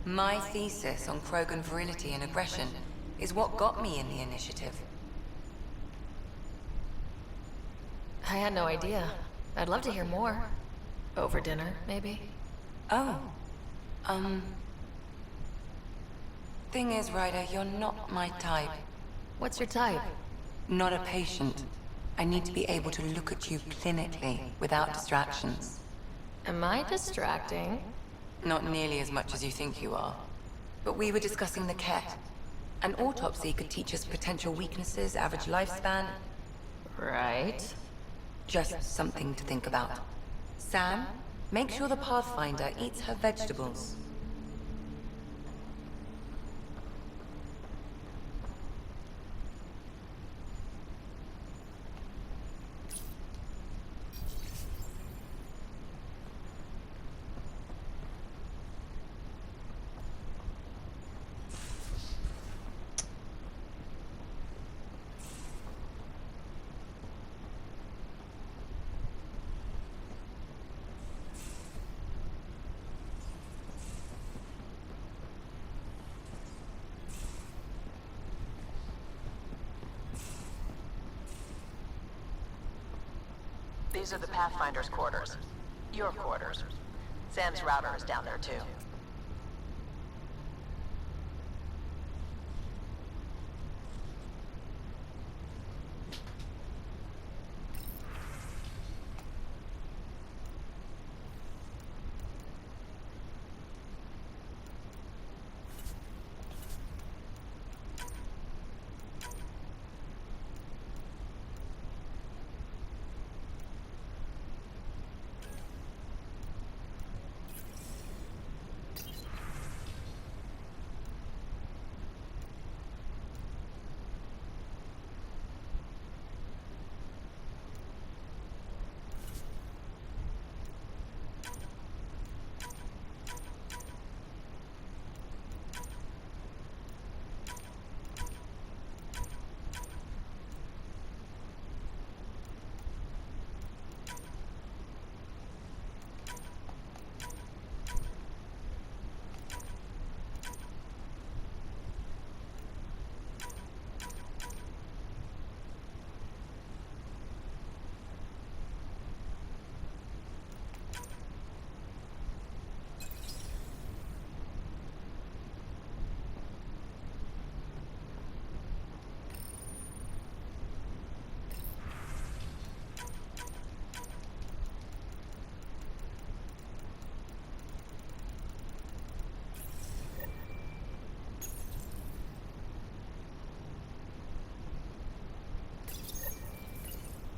My thesis on Krogan virility and aggression is what got me in the initiative. I had no idea. I'd love to hear more. Over dinner, maybe? Oh. Thing is, Ryder, you're not my type. What's your type? Not a patient. I need to be able to look at you clinically, without distractions. Am I distracting? Not nearly as much as you think you are. But we were discussing the Ket. An autopsy could teach us potential weaknesses, average lifespan. Right. Just something to think about. Sam, make sure the Pathfinder eats her vegetables. These are the Pathfinder's quarters. Your quarters. Sam's router is down there, too.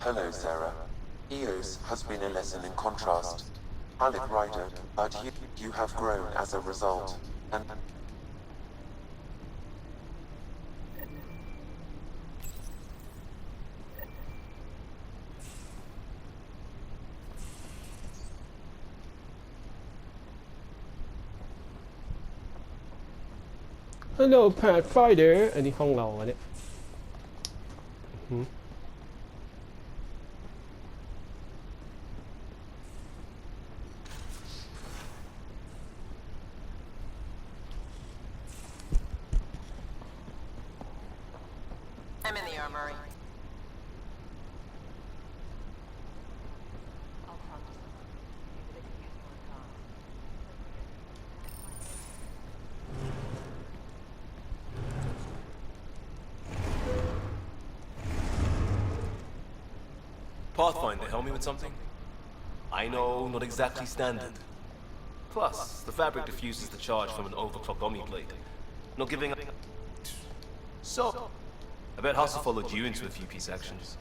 Hello, Sarah. EOS has been a lesson in contrast. Alec Ryder, but you have grown as a result, and... Hello Pathfinder อันนี้ห้องเราอันนี้I'm in the armory. Pathfinder, help me with something? I know, not exactly standard. Plus, the fabric diffuses the charge from an overclocked Omni blade. Not giving up. So, I bet Hustle followed you into a few peace actions.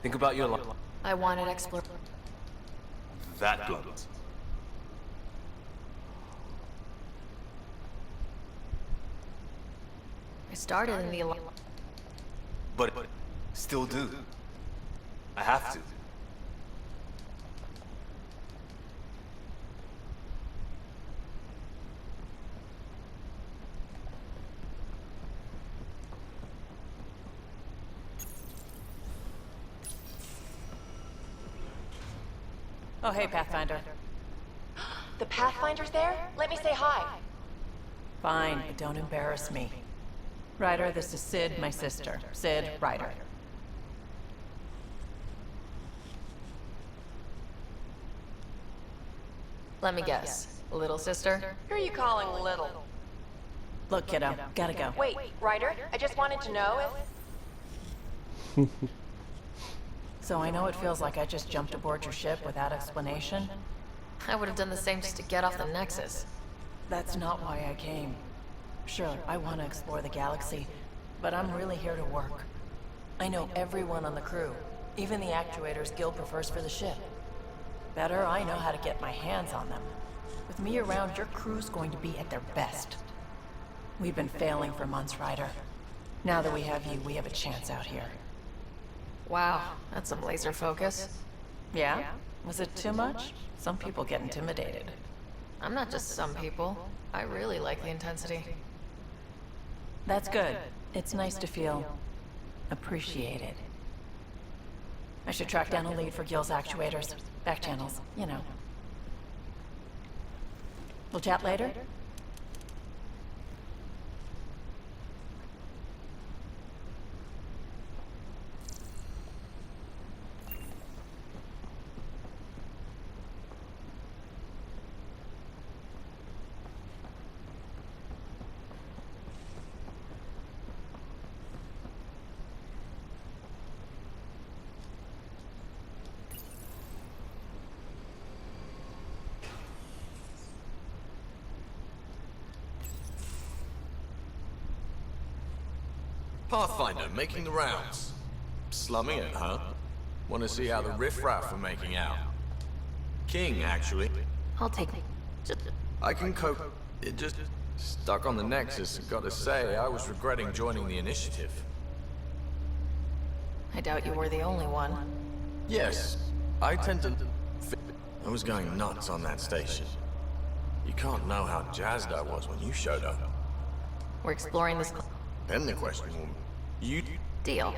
Think about your life. I wanted explore. That blunt. I started in the But still do. I have to. Oh, hey, Pathfinder. The Pathfinder's there? Let me say hi. Fine, but don't embarrass me. Ryder, this is Sid, my sister. Sid, Ryder. Let me guess. Little sister? Who are you calling little? Look, kiddo, gotta go. Wait, Ryder, I just wanted to know if... So I know it feels like I just jumped aboard your ship without explanation. I would have done the same just to get off the Nexus. That's not why I came. Sure, I want to explore the galaxy, but I'm really here to work. I know everyone on the crew, even the actuators Gil prefers for the ship. Better, I know how to get my hands on them. With me around, your crew's going to be at their best. We've been failing for months, Ryder. Now that we have you, we have a chance out here. Wow, that's some laser focus. Yeah? Was it too much? Some people get intimidated. I'm not just some people. I really like the intensity. That's good. It's nice to feel appreciated. I should track down a lead for Gil's actuators. Back channels, you know. We'll chat later? Pathfinder, making the rounds. Slumming it, huh? Want to see how the riffraff are making out? King, actually. I'll take it. I can cope. It just stuck on the Nexus. Gotta say, I was regretting joining the initiative. I doubt you were the only one. Yes, I tend to... I was going nuts on that station. You can't know how jazzed I was when you showed up. We're exploring this... Then the question will... You... Deal.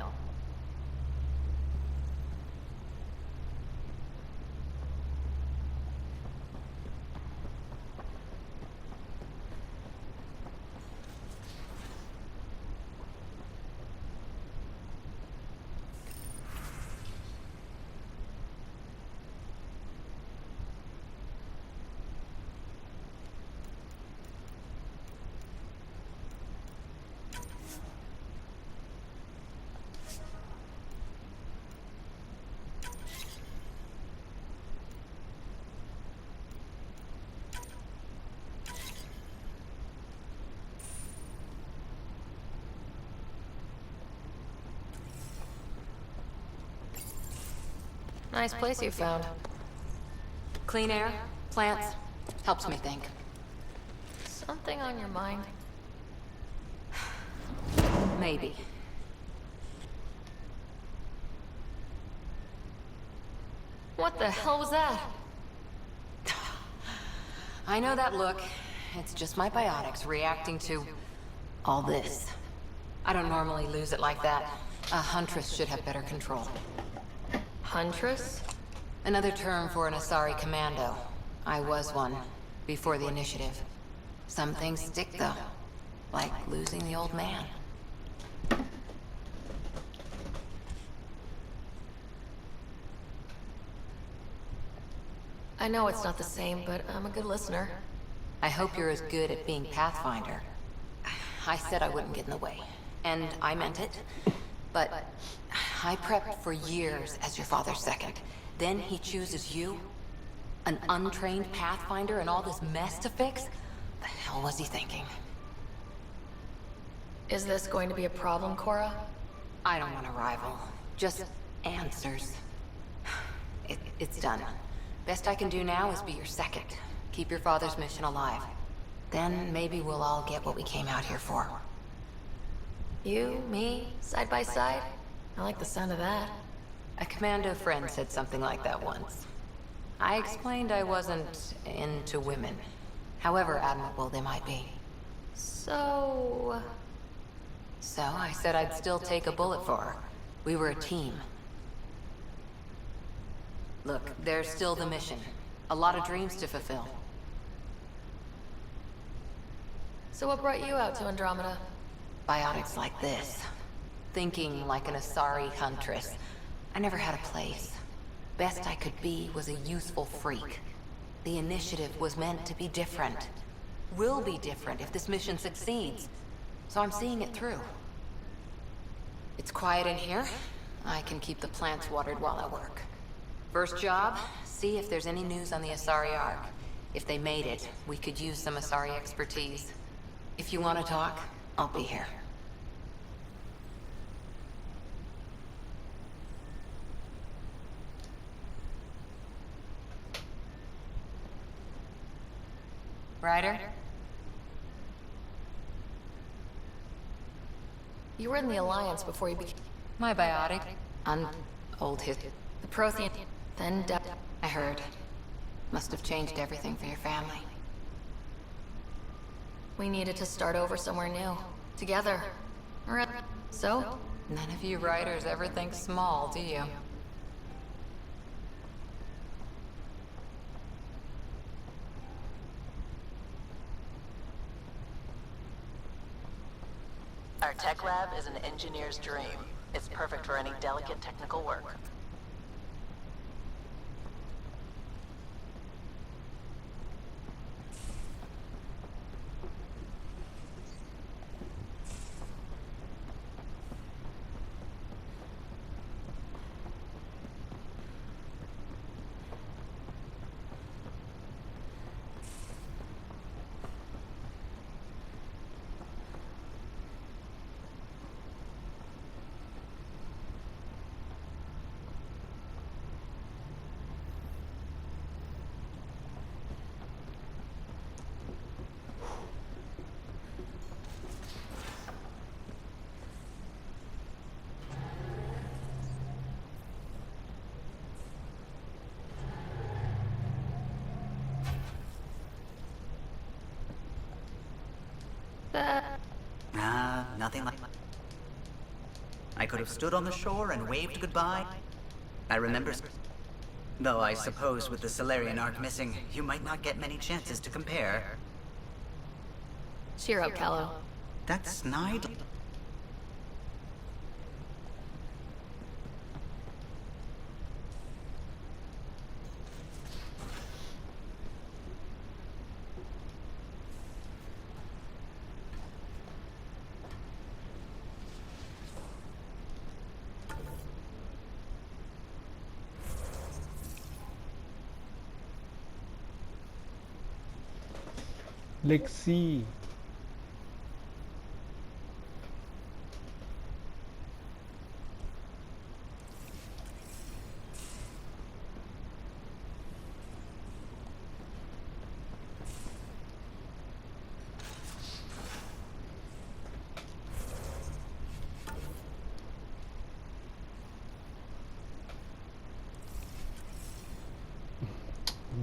Nice place you found. Clean air, plants, helps me think. Something on your mind? Maybe. What the hell was that? I know that look. It's just my biotics reacting to all this. I don't normally lose it like that. A huntress should have better control. Huntress? Another term for an Asari commando. I was one, before the initiative. Some things stick, though. Like losing the old man. I know it's not the same, but I'm a good listener. I hope you're as good at being Pathfinder. I said I wouldn't get in the way. And I meant it. But I prepped for years as your father's second. Then he chooses you? An untrained Pathfinder and all this mess to fix? The hell was he thinking? Is this going to be a problem, Cora? I don't want a rival. Just answers. It's done. Best I can do now is be your second. Keep your father's mission alive. Then maybe we'll all get what we came out here for. You, me, side by side? I like the sound of that. A commando friend said something like that once. I explained I wasn't into women. However admirable they might be. So I said I'd still take a bullet for her. We were a team. Look, there's still the mission. A lot of dreams to fulfill. So what brought you out to Andromeda? Biotics like this. Thinking like an Asari huntress. I never had a place. Best I could be was a useful freak. The initiative was meant to be different. Will be different if this mission succeeds. So I'm seeing it through. It's quiet in here. I can keep the plants watered while I work. First job, see if there's any news on the Asari Ark. If they made it, we could use some Asari expertise. If you want to talk, I'll be here. Ryder? You were in the Alliance before you became... My biotic. Old hit. The Prothean... Then I heard. Must have changed everything for your family. We needed to start over somewhere new. Together. So? None of you writers ever think small, do you? Our tech lab is an engineer's dream. It's perfect for any delicate technical work. Nothing like... I could have stood on the shore and waved goodbye. I remember... Though I suppose with the Solarian Ark missing, you might not get many chances to compare. Cheer up, Callow. That's snide. Lexi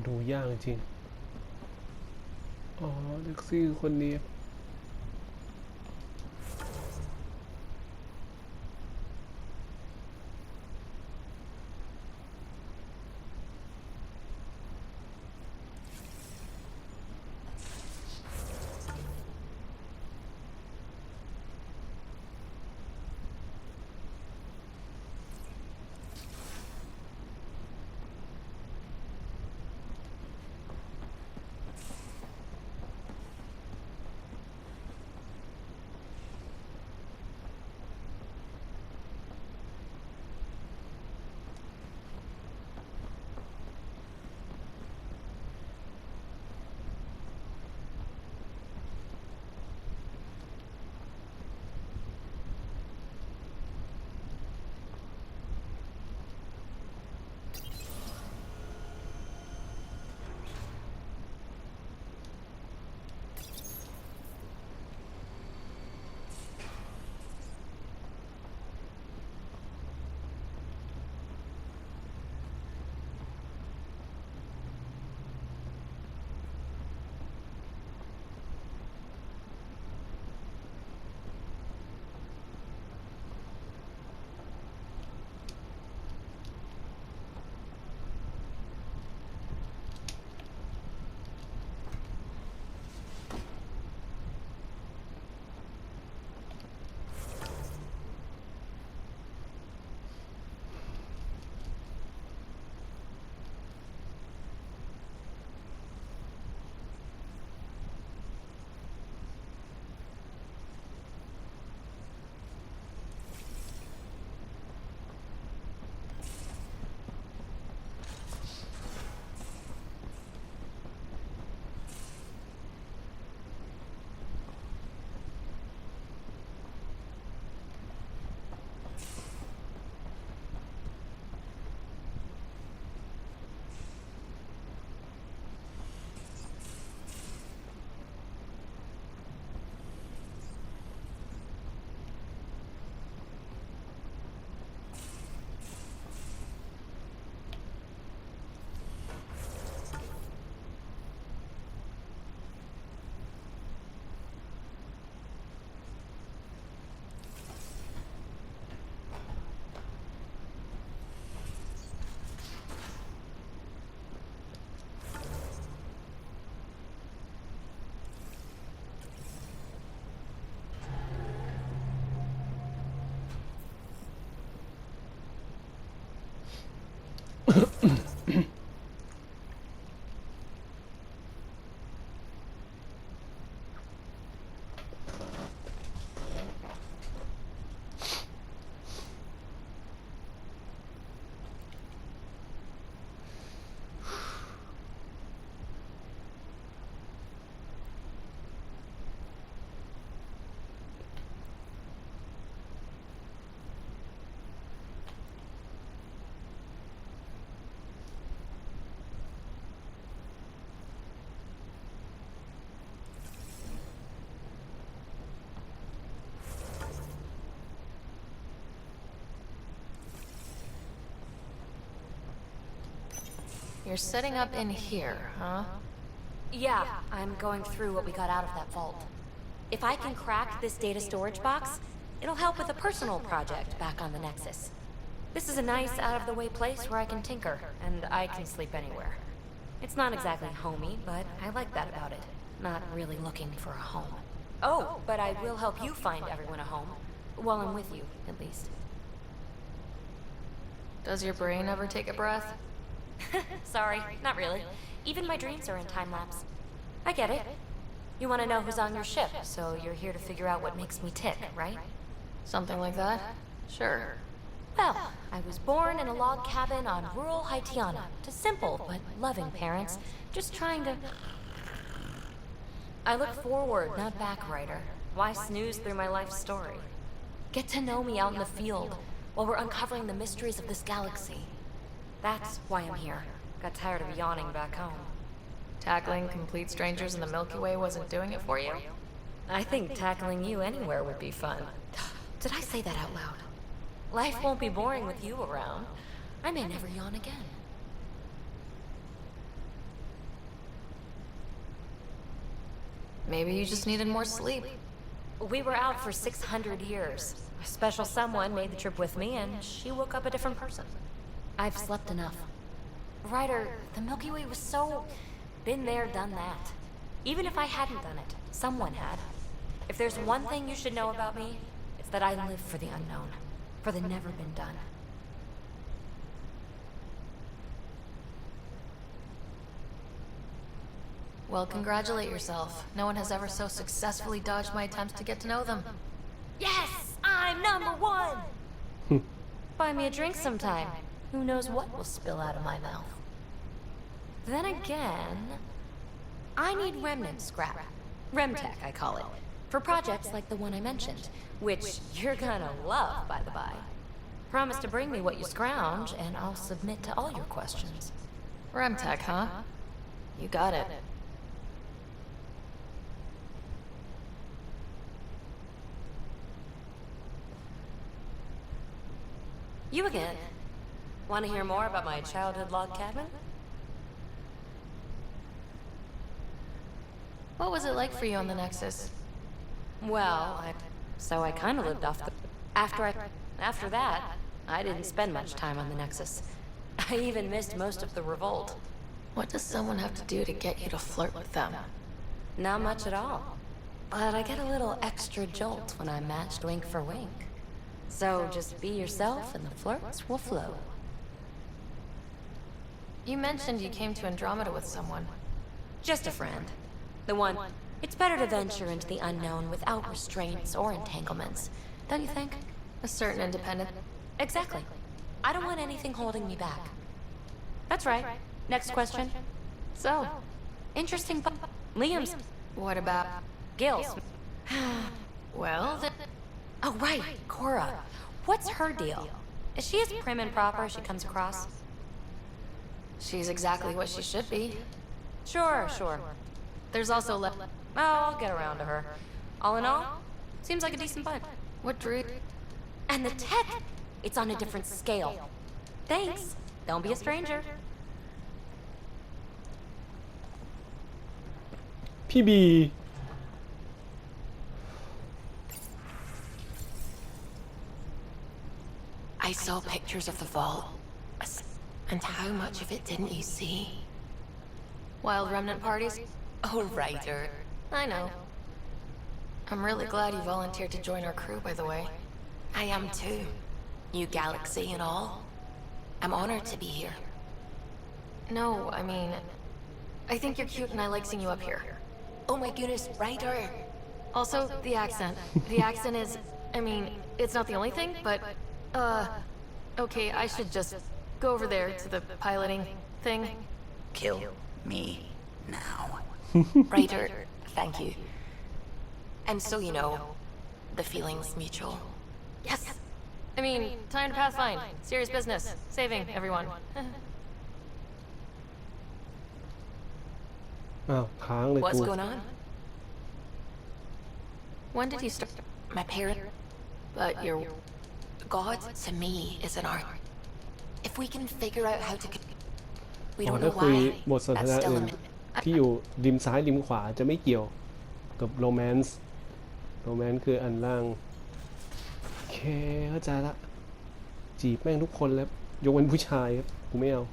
ดูยากจริงอ๋อเล็กซี่คนนี้ you're setting up in here, huh? Yeah, I'm going through what we got out of that vault. If I can crack this data storage box, it'll help with a personal project back on the Nexus. This is a nice, out-of-the-way place where I can tinker, and I can sleep anywhere. It's not exactly homey, but I like that about it. Not really looking for a home. Oh, but I will help you find everyone a home. While I'm with you, at least. Does your brain ever take a breath? Sorry, not really. Even my dreams are in time-lapse. I get it. You want to know who's on your ship, so you're here to figure out what makes me tick, right? Something like that? Sure. Well, I was born in a log cabin on rural Haitiana to simple but loving parents, just trying to... I look forward, not back, Ryder. Why snooze through my life story? Get to know me out in the field, while we're uncovering the mysteries of this galaxy. That's why I'm here. Got tired of yawning back home. Tackling complete strangers in the Milky Way wasn't doing it for you? I think tackling you anywhere would be fun. Did I say that out loud? Life won't be boring with you around. I may never yawn again. Maybe you just needed more sleep. We were out for 600 years. A special someone made the trip with me, and she woke up a different person. I've slept enough. Ryder, the Milky Way was so... been there, done that. Even if I hadn't done it, someone had. If there's one thing you should know about me, it's that I live for the unknown. For the never been done. Well, congratulate yourself. No one has ever so successfully dodged my attempts to get to know them. Yes! I'm #1! Buy me a drink sometime. Who knows what will spill out of my mouth. Then again... I need remnant scrap. Remtech, I call it. For projects like the one I mentioned. Which you're gonna love, by the by. Promise to bring me what you scrounge, and I'll submit to all your questions. Remtech, huh? You got it. You again. Want to hear more about my childhood log cabin? What was it like for you on the Nexus? Well, I kind of lived off the... After that, I didn't spend much time on the Nexus. I even missed most of the revolt. What does someone have to do to get you to flirt with them? Not much at all. But I get a little extra jolt when I'm matched wink for wink. So just be yourself and the flirts will flow. You mentioned you came to Andromeda with someone. Just a friend. The one... It's better to venture into the unknown without restraints or entanglements. Don't you think? A certain independence. Exactly. I don't want anything holding me back. That's right. Next question. So, interesting Liam's... What about... Gil's? Well, then... Oh, right. Cora. What's her deal? Is she as prim and proper as she comes across? She's exactly what she should be. Sure. There's also Oh, I'll get around to her. All in all, seems like a decent bud. What drew... And the tech! It's on a different scale. Thanks. Don't be a stranger. PB. I saw pictures of the vault. And how much of it didn't you see? Wild remnant parties? Oh, Ryder. I know. I'm really glad you volunteered to join our crew, by the way. I am too. New galaxy and all. I'm honored to be here. No, I mean... I think you're cute and I like seeing you up here. Oh my goodness, Ryder! Also, the accent. The accent is... I mean, it's not the only thing, but... Okay, I should just go over there to the piloting thing. Kill me now. Ryder, thank you. And so you know, the feeling's mutual. Yes! I mean, time to pathfind. Serious business. Saving everyone. อ้าวค้างเลย What's กู going on? When did you start? My parent... But your... God, to me, is an art. If we can figure out how to... We อ๋อ don't ถ้า know คุย why. บทสนท That's นา still อื่ a น mystery. ที่อยู่ริมซ้ายริมขวาจะไม่เกี่ยวกับโรแมนซ์คืออันล่างโอเคเข้าใจละจีบแม่งทุกคนแล้วยกเว้นผู้ชายครับกูไม่เอา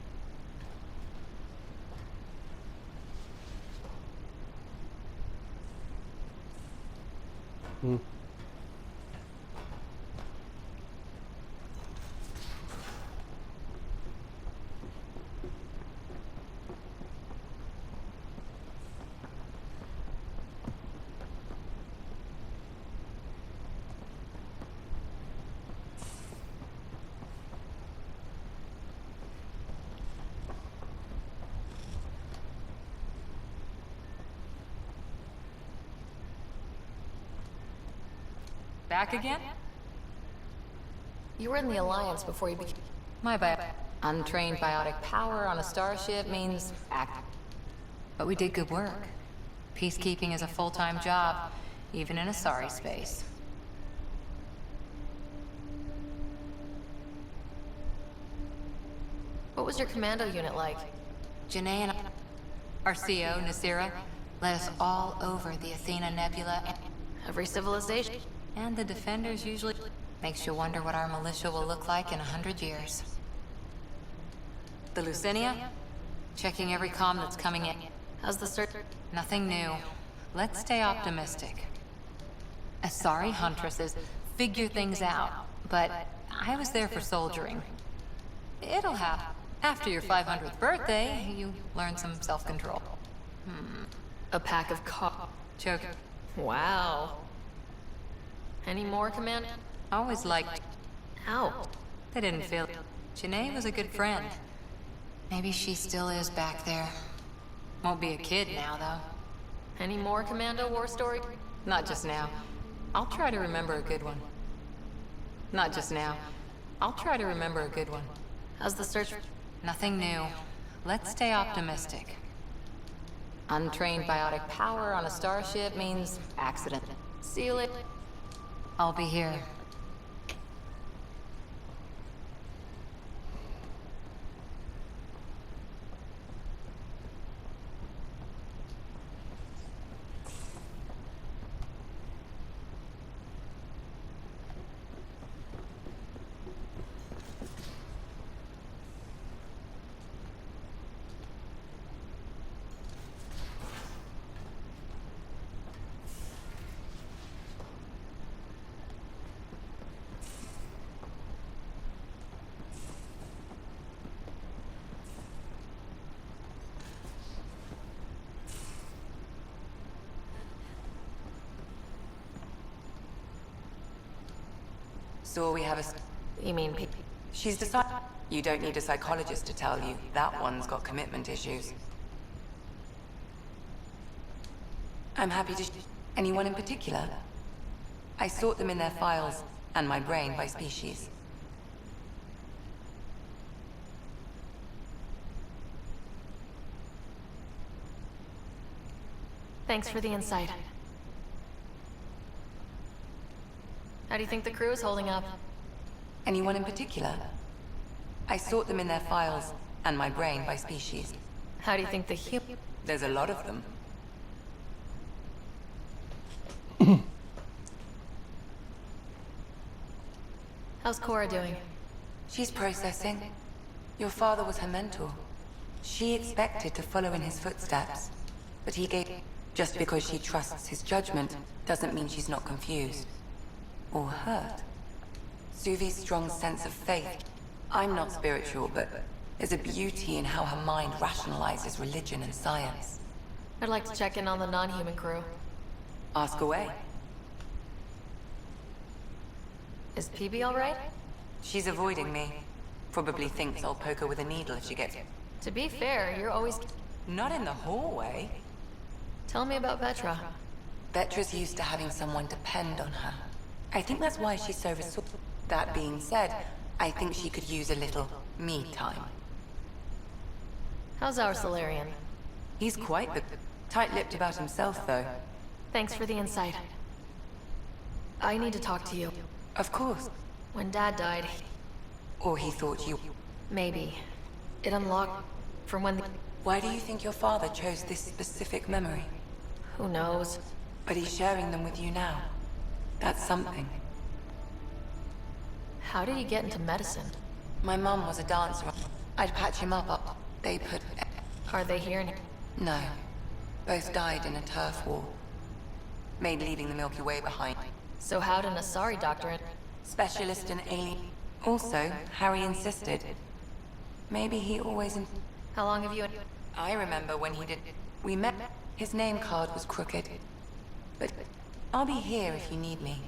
Back again? You were in the Alliance before you became... My bad. Untrained biotic power on a starship means act. But we did good work. Peacekeeping is a full-time job, even in a sorry space. What was your commando unit like? Janae and our CO, Nasira, led us all over the Athena Nebula and... Every civilization? And the Defenders usually... Makes you wonder what our militia will look like in 100 years. The Lucinia? Checking every comm that's coming in. How's the search? Nothing new. Let's stay optimistic. Asari huntresses figure things out, but I was there for soldiering. It'll happen. After your 500th birthday, you learn some self-control. A pack of Choke. Wow. Any more, Command? Always liked... How? They didn't feel... Janae was a good friend. Maybe she still is back there. Won't be a kid now, though. Any more Commando war story? Not just now. I'll try to remember a good one. Not just now. I'll try to remember a good one. How's the search? Nothing new. Let's stay optimistic. Untrained biotic power on a starship means accident. See you later. I'll be here. So we have a... You mean... She's decided... You don't need a psychologist to tell you. That one's got commitment issues. I'm happy to... Anyone in particular? I sort them in their files, and my brain by species. Thanks for the insight. How do you think the crew is holding up? Anyone in particular? I sort them in their files, and my brain by species. How do you think the There's a lot of them. How's Cora doing? She's processing. Your father was her mentor. She expected to follow in his footsteps, but he gave... Just because she trusts his judgment doesn't mean she's not confused. Or hurt. Suvi's strong sense of faith. I'm not spiritual, but there's a beauty in how her mind rationalizes religion and science. I'd like to check in on the non-human crew. Ask away. Is PB alright? She's avoiding me. Probably thinks I'll poke her with a needle if she gets... To be fair, you're always... Not in the hallway. Tell me about Vetra. Vetra's used to having someone depend on her. I think that's why she's so resourceful. That being said, I think she could use a little me time. How's our Solarian? He's quite the tight-lipped about himself, though. Thanks for the insight. I need to talk to you. Of course. When Dad died... Or he thought you... Maybe. It unlocked... From when the... Why do you think your father chose this specific memory? Who knows? But he's sharing them with you now. That's something. How did he get into medicine? My mum was a dancer. I'd patch him up. They put... Are they here now? No. Both died in a turf war. Made leaving the Milky Way behind. So how did an Asari doctor... Specialist in alien... Also, Harry insisted. Maybe he always... How long have you... I remember when he did... We met... His name card was crooked. But I'll be here if you need me.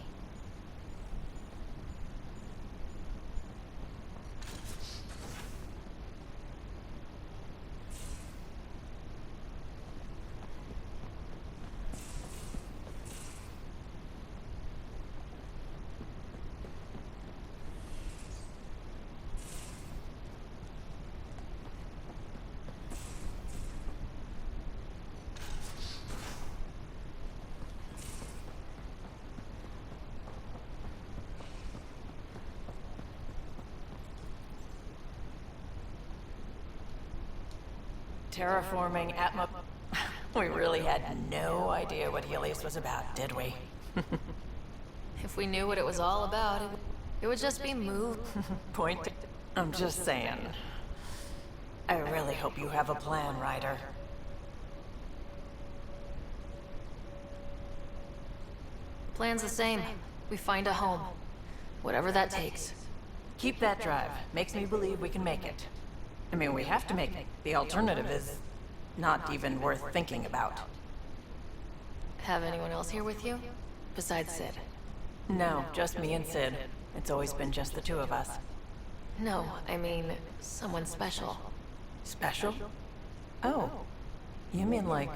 Terraforming Atma... We really had no idea what Helios was about, did we? If we knew what it was all about, it would just be moved. Point. I'm just saying. I really hope you have a plan, Ryder. Plan's the same. We find a home. Whatever that takes. Keep that drive. Makes me believe we can make it. I mean, we have to make it. The alternative is not even worth thinking about. Have anyone else here with you? Besides Sid? No, just me and Sid. It's always been just the two of us. No, I mean, someone special. Special? Oh. You mean like...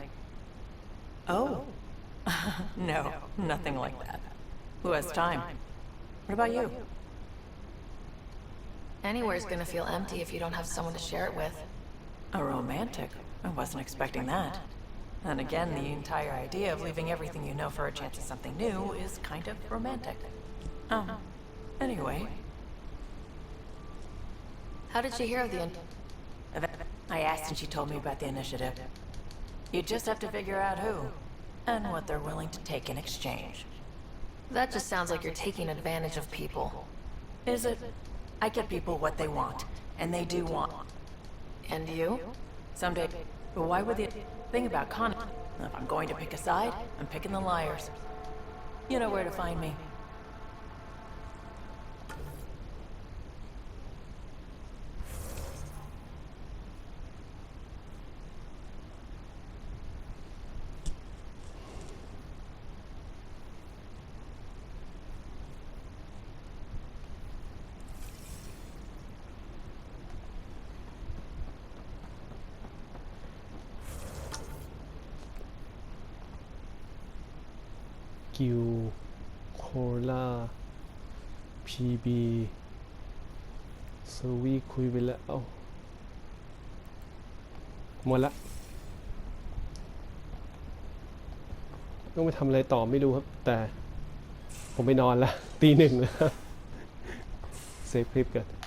Oh. No, nothing like that. Who has time? What about you? Anywhere's gonna feel empty if you don't have someone to share it with. A romantic? I wasn't expecting that. And again, the entire idea of leaving everything you know for a chance at something new is kind of romantic. Oh. Anyway. How did she hear of the... I asked and she told me about the initiative. You just have to figure out who, and what they're willing to take in exchange. That just sounds like you're taking advantage of people. Is it? I get people what they want, and they do want. And you? Someday. But why would they think about Connor? If I'm going to pick a side, I'm picking the liars. You know where to find me.กิวโคล่าพีบีเซอร์วีคุยไปแล้วเอ้าหมดละต้องไปทำอะไรต่อไม่รู้ครับแต่ผมไปนอนแล้วตี 1แล้วเซฟคลิปก่อน